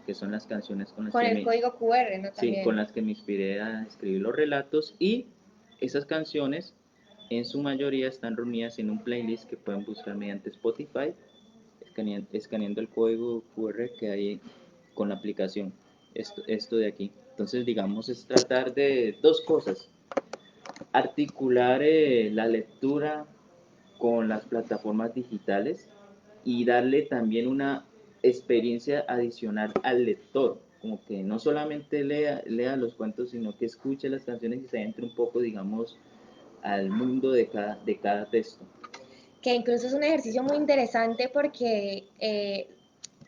que son las canciones con las Con que el código QR, ¿no? sí, También. con las que me inspiré a escribir los relatos, y esas canciones en su mayoría están reunidas en un playlist que pueden buscar mediante Spotify, escaneando el código QR que hay con la aplicación. Esto de aquí. Entonces, digamos, es tratar de dos cosas: articular la lectura con las plataformas digitales y darle también una experiencia adicional al lector, como que no solamente lea los cuentos, sino que escuche las canciones y se entre un poco, digamos, al mundo de cada texto. Que incluso es un ejercicio muy interesante porque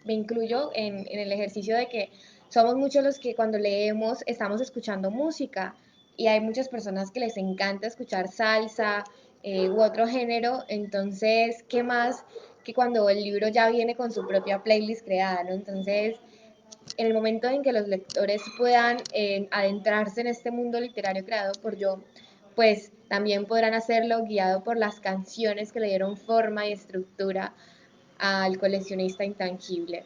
me incluyo en el ejercicio de que somos muchos los que cuando leemos estamos escuchando música y hay muchas personas que les encanta escuchar salsa u otro género, entonces, ¿qué más que cuando el libro ya viene con su propia playlist creada, ¿no? Entonces, en el momento en que los lectores puedan adentrarse en este mundo literario creado por yo, pues también podrán hacerlo guiado por las canciones que le dieron forma y estructura al coleccionista intangible.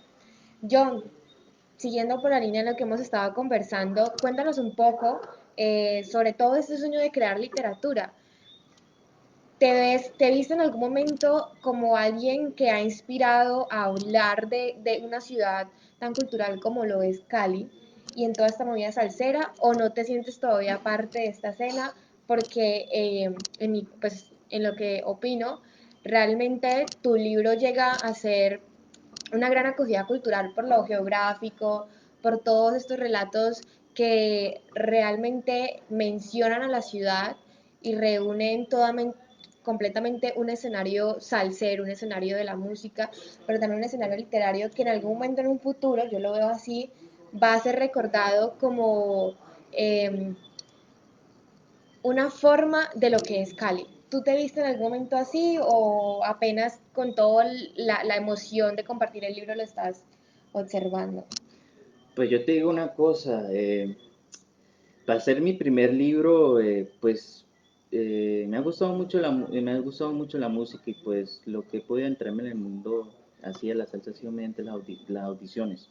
John, siguiendo por la línea de lo que hemos estado conversando, cuéntanos un poco sobre todo este sueño de crear literatura. ¿Te viste en algún momento como alguien que ha inspirado a hablar de una ciudad tan cultural como lo es Cali y en toda esta movida salsera, o no te sientes todavía parte de esta escena? Porque pues, en lo que opino, realmente tu libro llega a ser una gran acogida cultural por lo geográfico, por todos estos relatos que realmente mencionan a la ciudad y reúnen completamente un escenario salsero, un escenario de la música, pero también un escenario literario que en algún momento en un futuro, yo lo veo así, va a ser recordado como una forma de lo que es Cali. ¿Tú te viste en algún momento así o apenas con toda la emoción de compartir el libro lo estás observando? Pues yo te digo una cosa, para ser mi primer libro, pues me ha gustado mucho me ha gustado mucho la música, y pues lo que he podido entrarme en el mundo así de la salsa ha sido mediante las audiciones.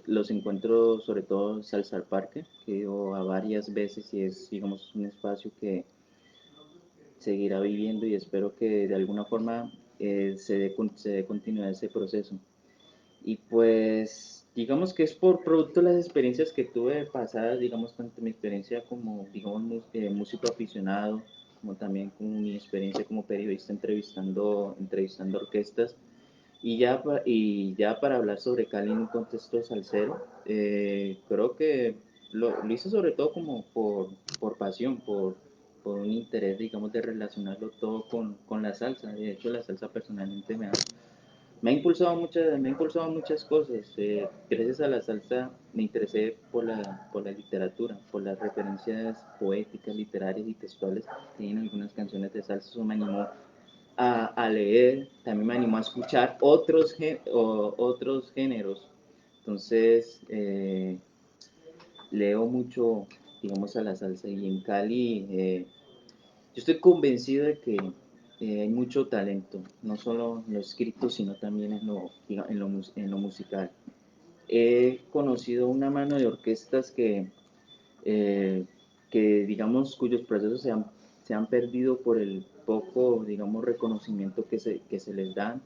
Los encuentro sobre todo en Salsa al Parque, que he ido a varias veces, y es, digamos, un espacio que seguirá viviendo, y espero que de alguna forma se dé continuidad a ese proceso. Y pues digamos que es por producto de las experiencias que tuve pasadas, digamos, tanto mi experiencia como, digamos, músico aficionado, como también con mi experiencia como periodista entrevistando orquestas. Y ya para hablar sobre Cali en un contexto salsero, creo que lo hice sobre todo como por pasión, por un interés, digamos, de relacionarlo todo con la salsa. De hecho, la salsa personalmente me ha impulsado muchas cosas. Gracias a la salsa me interesé por la literatura, por las referencias poéticas, literarias y textuales que tienen algunas canciones de salsa. Eso me animó a leer, también me animó a escuchar otros géneros. Entonces, leo mucho, digamos, a la salsa, y en Cali yo estoy convencido de que hay mucho talento, no solo en lo escrito, sino también en lo musical. He conocido una mano de orquestas eh, digamos, cuyos procesos se han perdido por el poco, digamos, reconocimiento que se les dan,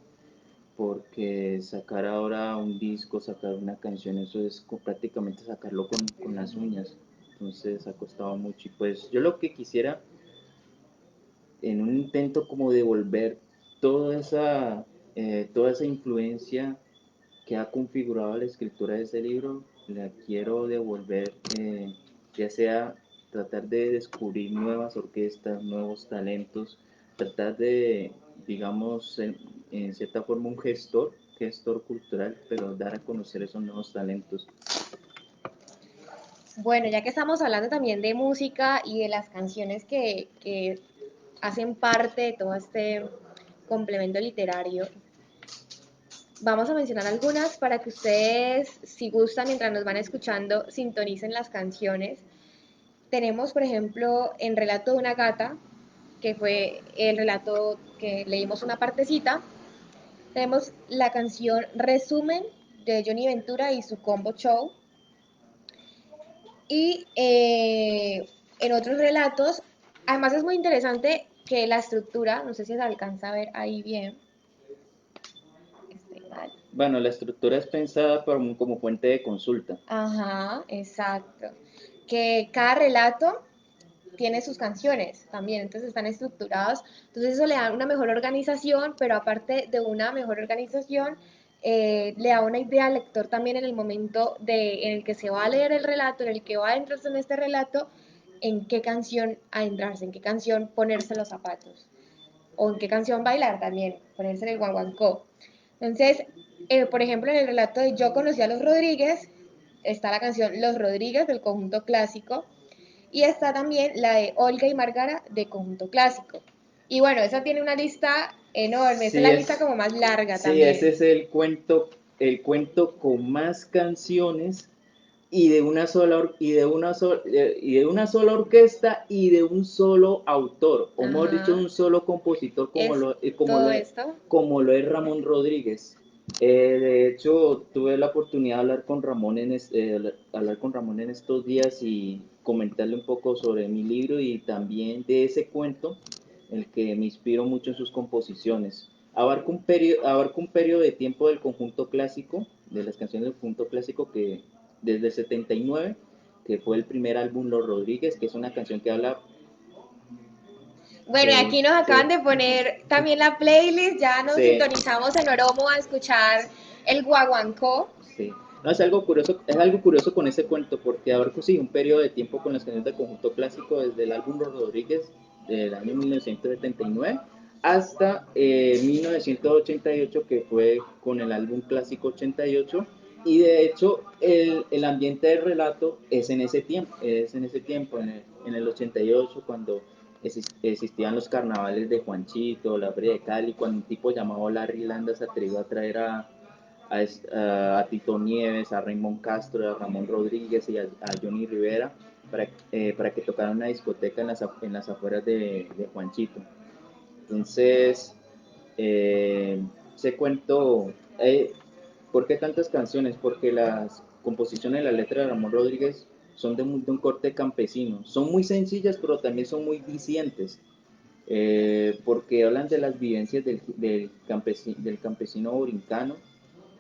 porque sacar ahora un disco, sacar una canción, eso es prácticamente sacarlo con las uñas. Entonces ha costado mucho, y pues yo lo que quisiera, en un intento como de devolver toda esa influencia que ha configurado la escritura de ese libro, la quiero devolver, ya sea tratar de descubrir nuevas orquestas, nuevos talentos, tratar de, digamos, en cierta forma un gestor cultural, pero dar a conocer esos nuevos talentos. Bueno, ya que estamos hablando también de música y de las canciones que hacen parte de todo este complemento literario, vamos a mencionar algunas para que ustedes, si gustan, mientras nos van escuchando, sintonicen las canciones. Tenemos, por ejemplo, en Relato de una gata, que fue el relato que leímos una partecita. Tenemos la canción Resumen de Johnny Ventura y su Combo Show. Y en otros relatos, además es muy interesante que la estructura, no sé si se alcanza a ver ahí bien. Vale. Bueno, la estructura es pensada como fuente de consulta. Ajá, exacto. Que cada relato tiene sus canciones también, entonces están estructurados. Entonces eso le da una mejor organización, pero aparte de una mejor organización, le da una idea al lector también en el momento en el que se va a leer el relato, en el que va a adentrarse en este relato, en qué canción adentrarse, en qué canción ponerse los zapatos, o en qué canción bailar también, ponerse en el guaguancó. Entonces, por ejemplo, en el relato de Yo conocí a los Rodríguez, está la canción Los Rodríguez del conjunto clásico, y está también la de Olga y Margara de conjunto clásico. Y bueno, esa tiene una lista enorme, esa es Sí, la lista como más larga sí, ese también. es el cuento con más canciones y de una sola y de una sola orquesta y de un solo autor, o mejor dicho, Ajá, un solo compositor es todo esto. como lo es Ramón Rodríguez. De hecho, tuve la oportunidad de hablar con Ramón en estos días y comentarle un poco sobre mi libro y también de ese cuento, el que me inspiró mucho en sus composiciones. Abarca un periodo de tiempo del conjunto clásico, de las canciones del conjunto clásico, que desde el 79, que fue el primer álbum Los Rodríguez, que es una canción que habla Bueno, y de... aquí nos acaban Sí, de poner también la playlist, ya nos sí, sintonizamos en Oromo a escuchar el guaguancó. sí. No, es algo curioso con ese cuento, porque abarca sí, un periodo de tiempo con las canciones del conjunto clásico desde el álbum Los Rodríguez del año 1979 hasta 1988, que fue con el álbum clásico 88. Y de hecho, el ambiente del relato es en ese tiempo, en el 88, cuando existían los carnavales de Juanchito, la Feria de Cali, cuando un tipo llamado Larry Landa se atrevió a traer a Tito Nieves, a Raymond Castro, a Ramón Rodríguez y a Johnny Rivera para que tocaran una discoteca en las afueras de Juanchito. Entonces, ese cuento, ¿por qué tantas canciones? Porque las composiciones de la letra de Ramón Rodríguez son de un corte campesino. Son muy sencillas, pero también son muy dicientes. Porque hablan de las vivencias del campesino borincano.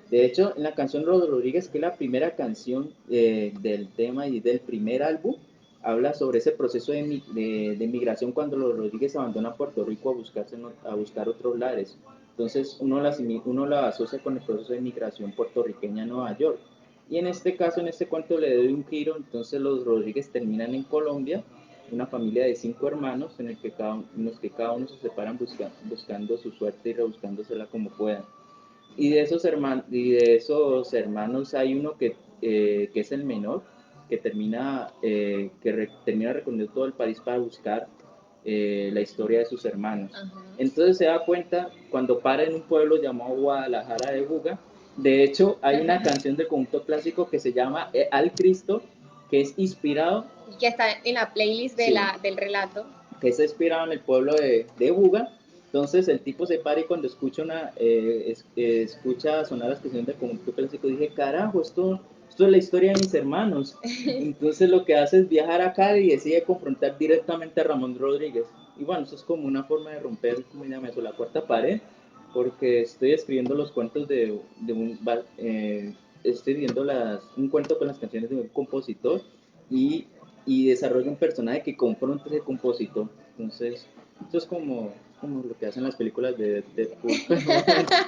De hecho, en la canción Rodríguez, que es la primera canción del tema y del primer álbum, habla sobre ese proceso de migración cuando los Rodríguez abandonan Puerto Rico a buscar otros lares. Entonces, uno la asocia con el proceso de migración puertorriqueña a Nueva York. Y en este caso, en este cuento le doy un giro, entonces los Rodríguez terminan en Colombia, una familia de 5 hermanos en los que cada uno se separan buscando su suerte y rebuscándosela como puedan. Y de esos hermanos hay uno que es el menor, termina recorriendo todo el país para buscar la historia de sus hermanos. Ajá. Entonces se da cuenta cuando para en un pueblo llamado Guadalajara de Buga. De hecho, hay una canción del conjunto clásico que se llama Al Cristo, que es inspirado, Y que está en la playlist sí, del relato. que está inspirado en el pueblo de Buga. Entonces el tipo se para y cuando escucha sonar las canciones del conjunto clásico, dije, carajo, esto es la historia de mis hermanos. Entonces lo que hace es viajar acá y decide confrontar directamente a Ramón Rodríguez. Y bueno, eso es como una forma de romper, ¿cómo se llama eso? La cuarta pared, porque estoy escribiendo los cuentos estoy viendo un cuento con las canciones de un compositor y desarrolla un personaje que confronta a ese compositor. Entonces, eso es como lo que hacen las películas de Deadpool,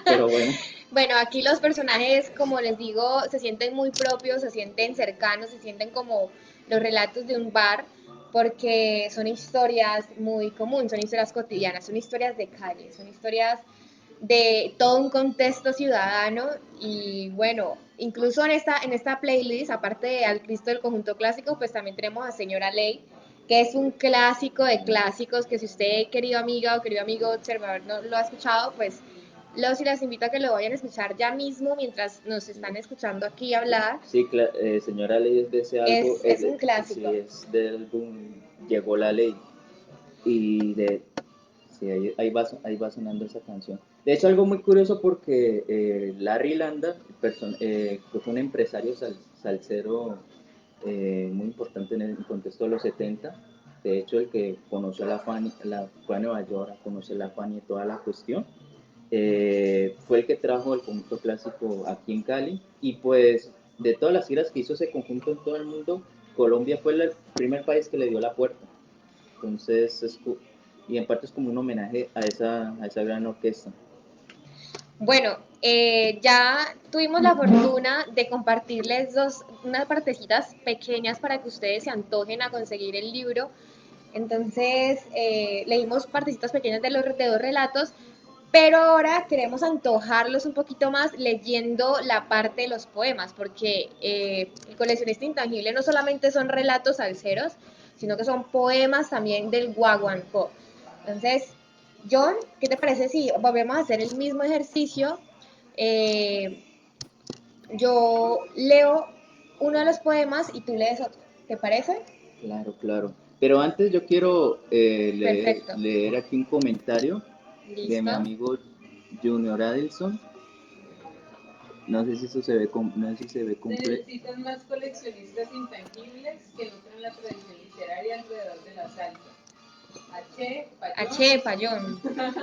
pero bueno. Bueno, aquí los personajes, como les digo, se sienten muy propios, se sienten cercanos, se sienten como los relatos de un bar, porque son historias muy comunes, son historias cotidianas, son historias de calle, son historias de todo un contexto ciudadano y bueno, incluso en esta playlist, aparte de Al Cristo del conjunto clásico, pues también tenemos a Señora Ley, que es un clásico de clásicos que si usted, querido amiga o querido amigo observador, no lo ha escuchado, pues los y las invito a que lo vayan a escuchar ya mismo mientras nos están escuchando aquí hablar. Sí, señora Ley es de ese álbum, Es un sí, clásico. es del álbum Llegó la Ley. Y sí, ahí va sonando esa canción. De hecho, algo muy curioso porque Larry Landa, que fue un empresario salsero muy importante en el contexto de los 70, de hecho el que conoció a fue a Nueva York a conocer la Fania y toda la cuestión, fue el que trajo el conjunto clásico aquí en Cali y pues de todas las giras que hizo ese conjunto en todo el mundo, Colombia fue el primer país que le dio la puerta. Entonces, y en parte es como un homenaje a esa gran orquesta. Bueno, ya tuvimos la fortuna de compartirles unas partecitas pequeñas para que ustedes se antojen a conseguir el libro. Entonces, leímos partecitas pequeñas de dos relatos, pero ahora queremos antojarlos un poquito más leyendo la parte de los poemas, porque el coleccionista intangible no solamente son relatos salseros, sino que son poemas también del guaguancó. Entonces, John, ¿qué te parece si volvemos a hacer el mismo ejercicio? Eh, yo leo uno de los poemas y tú lees otro. ¿Te parece? Claro, claro. Pero antes yo quiero Perfecto. leer aquí un comentario de mi Listo. amigo Junior Adelson. No sé si eso se ve, no sé si se ve Se completo. necesitan más coleccionistas intangibles que nutran la tradición literaria alrededor de la salsa. H. H. Payón. Payón.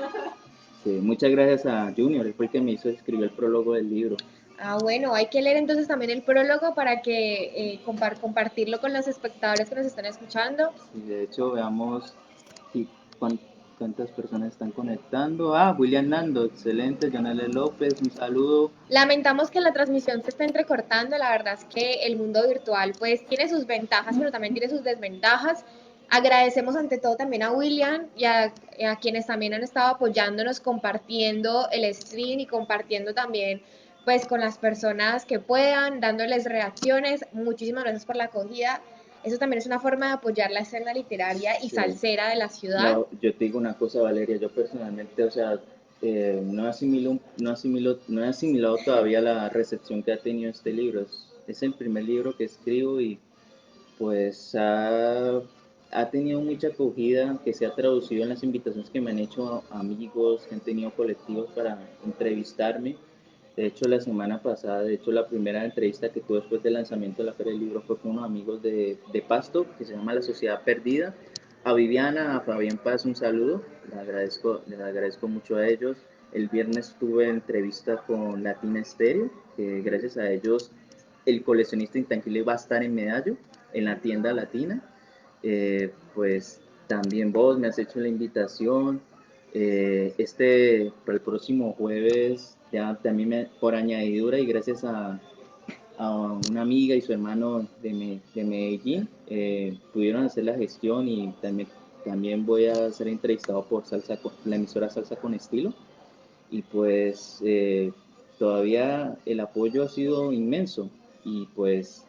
Sí, muchas gracias a Junior, él fue el que me hizo escribir el prólogo del libro. Ah, bueno, hay que leer entonces también el prólogo para que compartirlo con los espectadores que nos están escuchando. Sí, de hecho, veamos y cuántas personas están conectando. Ah, William Nando, excelente. Jonale López, un saludo. Lamentamos que la transmisión se esté entrecortando, la verdad es que el mundo virtual pues tiene sus ventajas, pero también tiene sus desventajas. Agradecemos ante todo también a William a quienes también han estado apoyándonos, compartiendo el stream y compartiendo también pues con las personas que puedan, dándoles reacciones. Muchísimas gracias por la acogida. Eso también es una forma de apoyar la escena literaria y Sí. salsera de la ciudad. No, yo te digo una cosa, Valeria, yo personalmente, o sea, no he asimilado todavía la recepción que ha tenido este libro. Es el primer libro que escribo y pues ha tenido mucha acogida que se ha traducido en las invitaciones que me han hecho amigos, que han tenido colectivos para entrevistarme. De hecho, la semana pasada, de hecho, la primera entrevista que tuve después del lanzamiento de la Feria del Libro fue con unos amigos de Pasto, que se llama La Sociedad Perdida. A Viviana, a Fabián Paz, un saludo. Les agradezco mucho a ellos. El viernes tuve entrevista con Latina Stereo, que gracias a ellos el coleccionista intangible va a estar en Medallo, en la tienda latina. Pues también vos me has hecho la invitación. Para el próximo jueves, ya también por añadidura y gracias a una amiga y su hermano de Medellín, pudieron hacer la gestión y también voy a ser entrevistado por la emisora Salsa con Estilo. Y pues todavía el apoyo ha sido inmenso y pues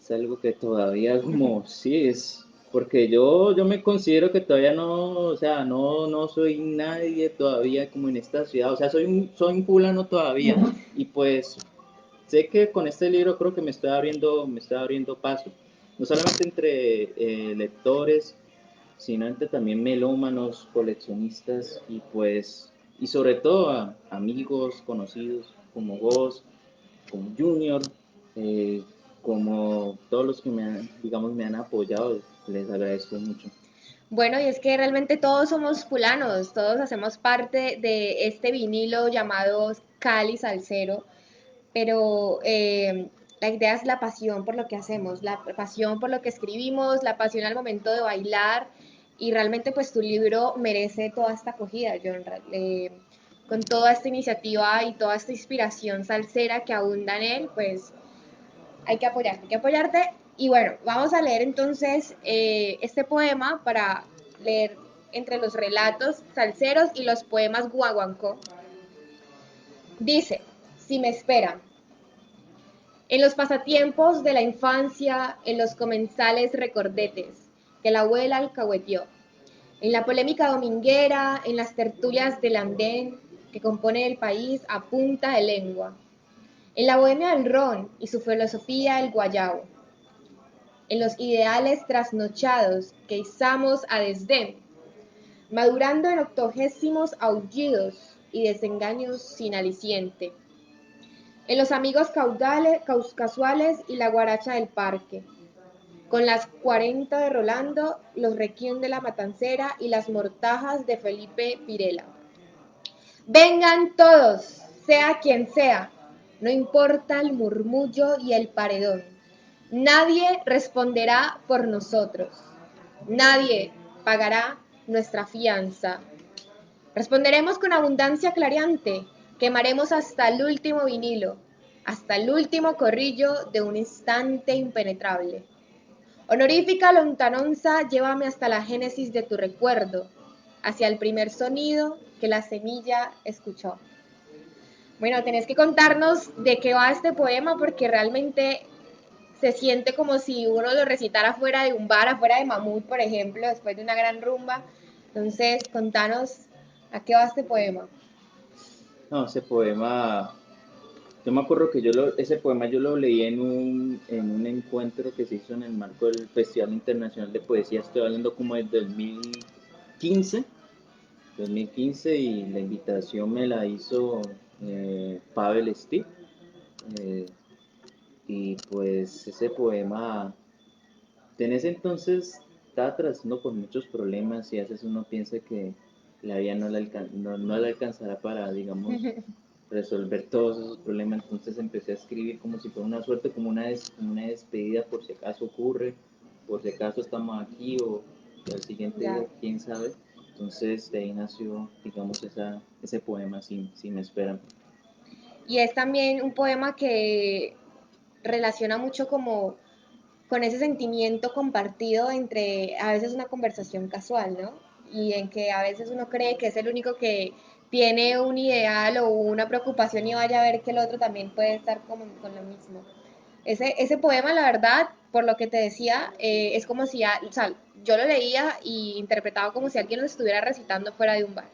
es algo que todavía como, sí, es, porque yo me considero que todavía no, o sea, no soy nadie todavía como en esta ciudad, o sea, soy un fulano todavía, y pues sé que con este libro creo que me estoy abriendo paso, no solamente entre lectores, sino entre también melómanos, coleccionistas, y pues, y sobre todo a amigos, conocidos, como vos, como Junior, eh, como todos los que digamos, me han apoyado, les agradezco mucho. Bueno, y es que realmente todos somos fulanos, todos hacemos parte de este vinilo llamado Cali Salsero, pero la idea es la pasión por lo que hacemos, la pasión por lo que escribimos, la pasión al momento de bailar, y realmente pues tu libro merece toda esta acogida, John, con toda esta iniciativa y toda esta inspiración salsera que abunda en él, pues hay que apoyarte. Y bueno, vamos a leer entonces este poema para leer entre los relatos salseros y los poemas guaguancó. Dice, si me esperan, en los pasatiempos de la infancia, en los comensales recordetes que la abuela alcahueteó, en la polémica dominguera, en las tertulias del andén que compone el país a punta de lengua, en la bohemia del ron y su filosofía el guayabo, en los ideales trasnochados que izamos a desdén, madurando en octogésimos aullidos, y desengaños sin aliciente. En los amigos casuales y la guaracha del parque. Con las 40 de Rolando, los requiem de la Matancera y las mortajas de Felipe Pirela. Vengan todos, sea quien sea, no importa el murmullo y el paredón. Nadie responderá por nosotros. Nadie pagará nuestra fianza. Responderemos con abundancia clareante. Quemaremos hasta el último vinilo, hasta el último corrillo de un instante impenetrable. Honorífica lontananza, llévame hasta la génesis de tu recuerdo, hacia el primer sonido que la semilla escuchó. Bueno, tenés que contarnos de qué va este poema porque realmente se siente como si uno lo recitara fuera de un bar, afuera de Mamut, por ejemplo, después de una gran rumba. Entonces, contanos a qué va este poema. No, ese poema, yo me acuerdo que ese poema yo lo leí en un encuentro que se hizo en el marco del Festival Internacional de Poesía, estoy hablando como del 2015 y la invitación me la hizo Pavel Steve. Y pues ese poema, en ese entonces estaba atravesando por muchos problemas y a veces uno piensa que la vida no le alcanzará para, digamos, resolver todos esos problemas. Entonces empecé a escribir como si fuera una suerte, como como una despedida por si acaso ocurre, por si acaso estamos aquí o al siguiente día, quién sabe. Entonces de ahí nació, digamos, ese poema sin espera. Y es también un poema que relaciona mucho como con ese sentimiento compartido entre a veces una conversación casual, ¿no? Y en que a veces uno cree que es el único que tiene un ideal o una preocupación y vaya a ver que el otro también puede estar como con lo mismo. Ese poema, la verdad, por lo que te decía, es como si, o sea, yo lo leía y interpretaba como si alguien lo estuviera recitando fuera de un bar.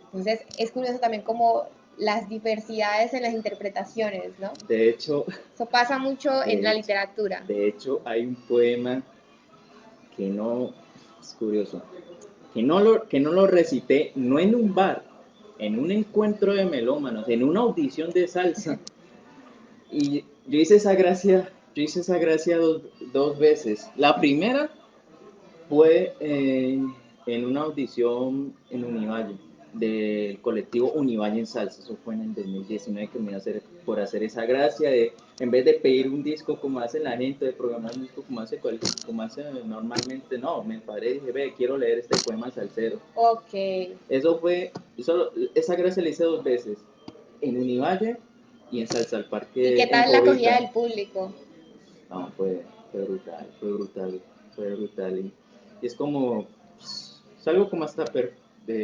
Entonces, es curioso también como las diversidades en las interpretaciones, ¿no? De hecho, eso pasa mucho en la literatura. De hecho, hay un poema que no, es curioso, que no lo recité, no en un bar, en un encuentro de melómanos, en una audición de salsa. Y yo hice esa gracia dos veces. La primera fue en una audición en Univalle, del colectivo Univalle en Salsa. Eso fue en el 2019 que me iba a hacer por hacer esa gracia de, en vez de pedir un disco como hace la gente, de programar un disco como hace normalmente, no, me paré y dije, ve, quiero leer este poema salsero. Ok. Esa gracia la hice dos veces, en Univalle y en Salsa al Parque. ¿Y qué tal la acogida del público? No, fue brutal. Y es como, es algo como hasta,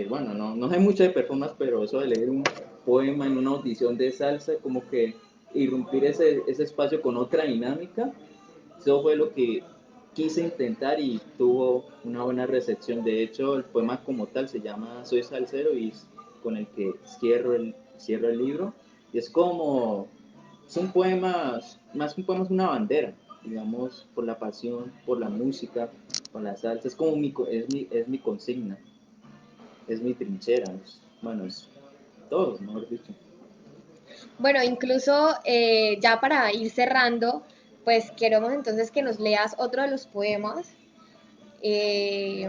bueno, no hay mucho de performance, pero eso de leer un poema en una audición de salsa, como que irrumpir ese espacio con otra dinámica, eso fue lo que quise intentar y tuvo una buena recepción. De hecho, el poema como tal se llama Soy Salsero y es con el que cierro el libro. Y es como, es un poema, más que un poema es una bandera, digamos, por la pasión, por la música, por la salsa. Es como es mi consigna, es mi trinchera, bueno, es todo, mejor dicho. Bueno, incluso ya para ir cerrando, pues queremos entonces que nos leas otro de los poemas, que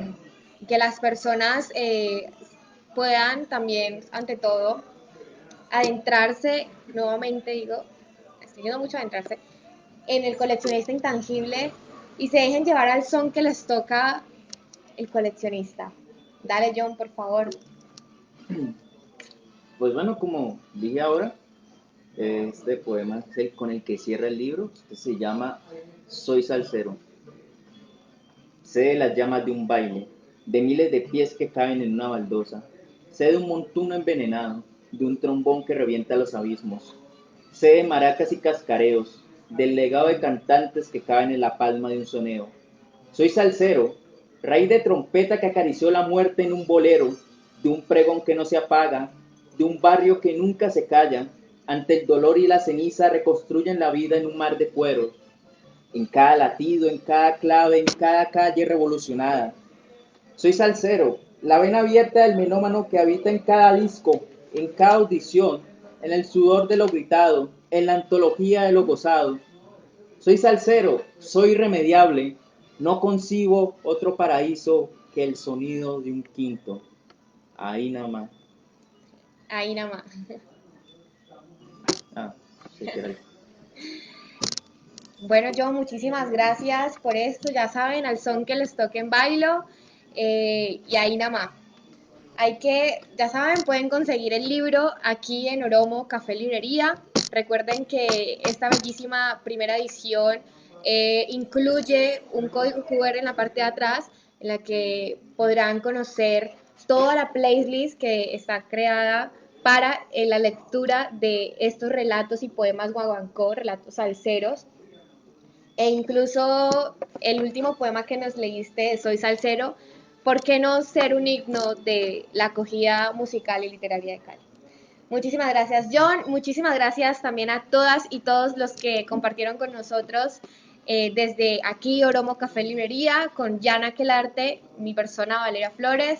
las personas puedan también, ante todo, adentrarse, nuevamente digo, estoy yendo mucho a adentrarse, en el coleccionista intangible y se dejen llevar al son que les toca el coleccionista. Dale, John, por favor. Pues bueno, como dije ahora, este poema es el con el que cierra el libro, que se llama Soy Salsero. Sé de las llamas de un baile, de miles de pies que caen en una baldosa. Sé de un montuno envenenado, de un trombón que revienta los abismos. Sé de maracas y cascareos, del legado de cantantes que caen en la palma de un soneo. Soy salsero, raíz de trompeta que acarició la muerte en un bolero, de un pregón que no se apaga, de un barrio que nunca se calla. Ante el dolor y la ceniza reconstruyen la vida en un mar de cueros. En cada latido, en cada clave, en cada calle revolucionada. Soy salsero, la vena abierta del melómano que habita en cada disco, en cada audición, en el sudor de lo gritado, en la antología de lo gozado. Soy salsero, soy irremediable, no concibo otro paraíso que el sonido de un quinto. Ahí nada más. Ahí nada más. Ah, sí, que era- Bueno, yo muchísimas gracias por esto. Ya saben, al son que les toquen bailo. Y ahí nada más. Ya saben, pueden conseguir el libro aquí en Oromo Café Librería. Recuerden que esta bellísima primera edición incluye un código QR en la parte de atrás en la que podrán conocer toda la playlist que está creada para la lectura de estos relatos y poemas guaguancó, relatos salseros. E incluso el último poema que nos leíste, Soy Salsero, ¿por qué no ser un himno de la acogida musical y literaria de Cali? Muchísimas gracias, John. Muchísimas gracias también a todas y todos los que compartieron con nosotros desde aquí, Oromo Café Librería, con Yana Quelarte, mi persona Valeria Flores,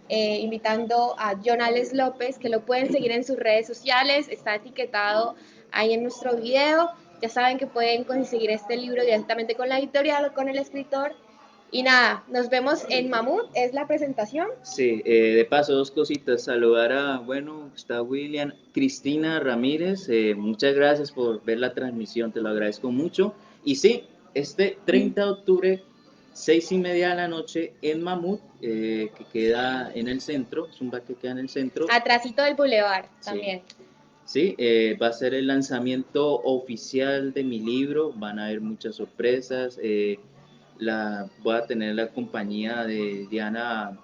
invitando a John Alex López, que lo pueden seguir en sus redes sociales, está etiquetado ahí en nuestro video. Ya saben que pueden conseguir este libro directamente con la editorial o con el escritor. Y nada, nos vemos en Mamut, es la presentación. Sí, de paso, dos cositas. Saludar a, bueno, está William, Cristina Ramírez. Muchas gracias por ver la transmisión, te lo agradezco mucho. Y sí, este 30 de octubre, 6:30 de la noche, en Mamut, que queda en el centro, es un bar que queda en el centro. Atrásito del Boulevard Sí. también. Sí, va a ser el lanzamiento oficial de mi libro, van a haber muchas sorpresas. Voy a tener la compañía de Diana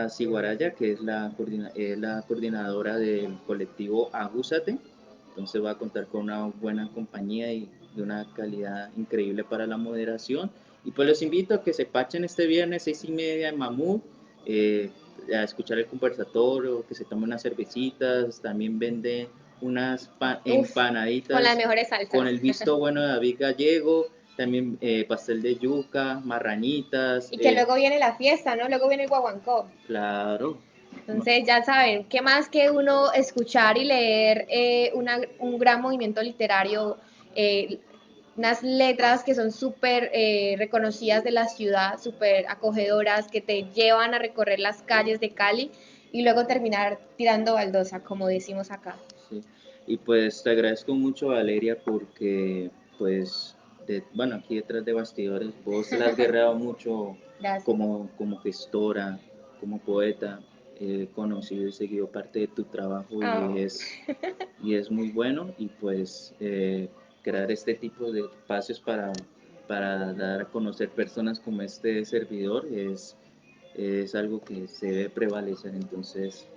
Ciguaraya, que es la coordinadora del colectivo Agúzate. Entonces va a contar con una buena compañía y de una calidad increíble para la moderación. Y pues los invito a que se pachen este viernes 6:30 en Mamut, a escuchar el conversatorio, que se tomen unas cervecitas, también venden unas empanaditas con las mejores salsas. con el visto bueno de David Gallego, también pastel de yuca, marrañitas. Y que luego viene la fiesta, ¿no? Luego viene el guaguancó. Claro. Entonces, ya saben, ¿qué más que uno escuchar y leer un gran movimiento literario, unas letras que son súper reconocidas de la ciudad, súper acogedoras, que te llevan a recorrer las calles de Cali y luego terminar tirando baldosa, como decimos acá? Sí. Y pues te agradezco mucho, Valeria, porque pues, bueno, aquí detrás de bastidores, vos la has guerreado mucho Gracias. como gestora, como poeta. He conocido y seguido parte de tu trabajo Oh. y es muy bueno. Y pues crear este tipo de espacios para dar a conocer personas como este servidor es algo que se debe prevalecer. Entonces,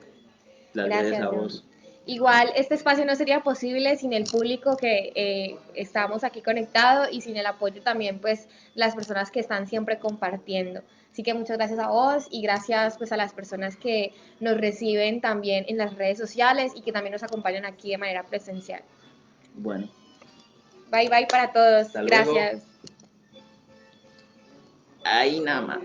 las gracias Gracias, a John. vos. Igual, este espacio no sería posible sin el público que estamos aquí conectado y sin el apoyo también, pues, las personas que están siempre compartiendo. Así que muchas gracias a vos y gracias, pues, a las personas que nos reciben también en las redes sociales y que también nos acompañan aquí de manera presencial. Bueno. Bye, bye para todos. Hasta luego. Gracias. Ahí nada más.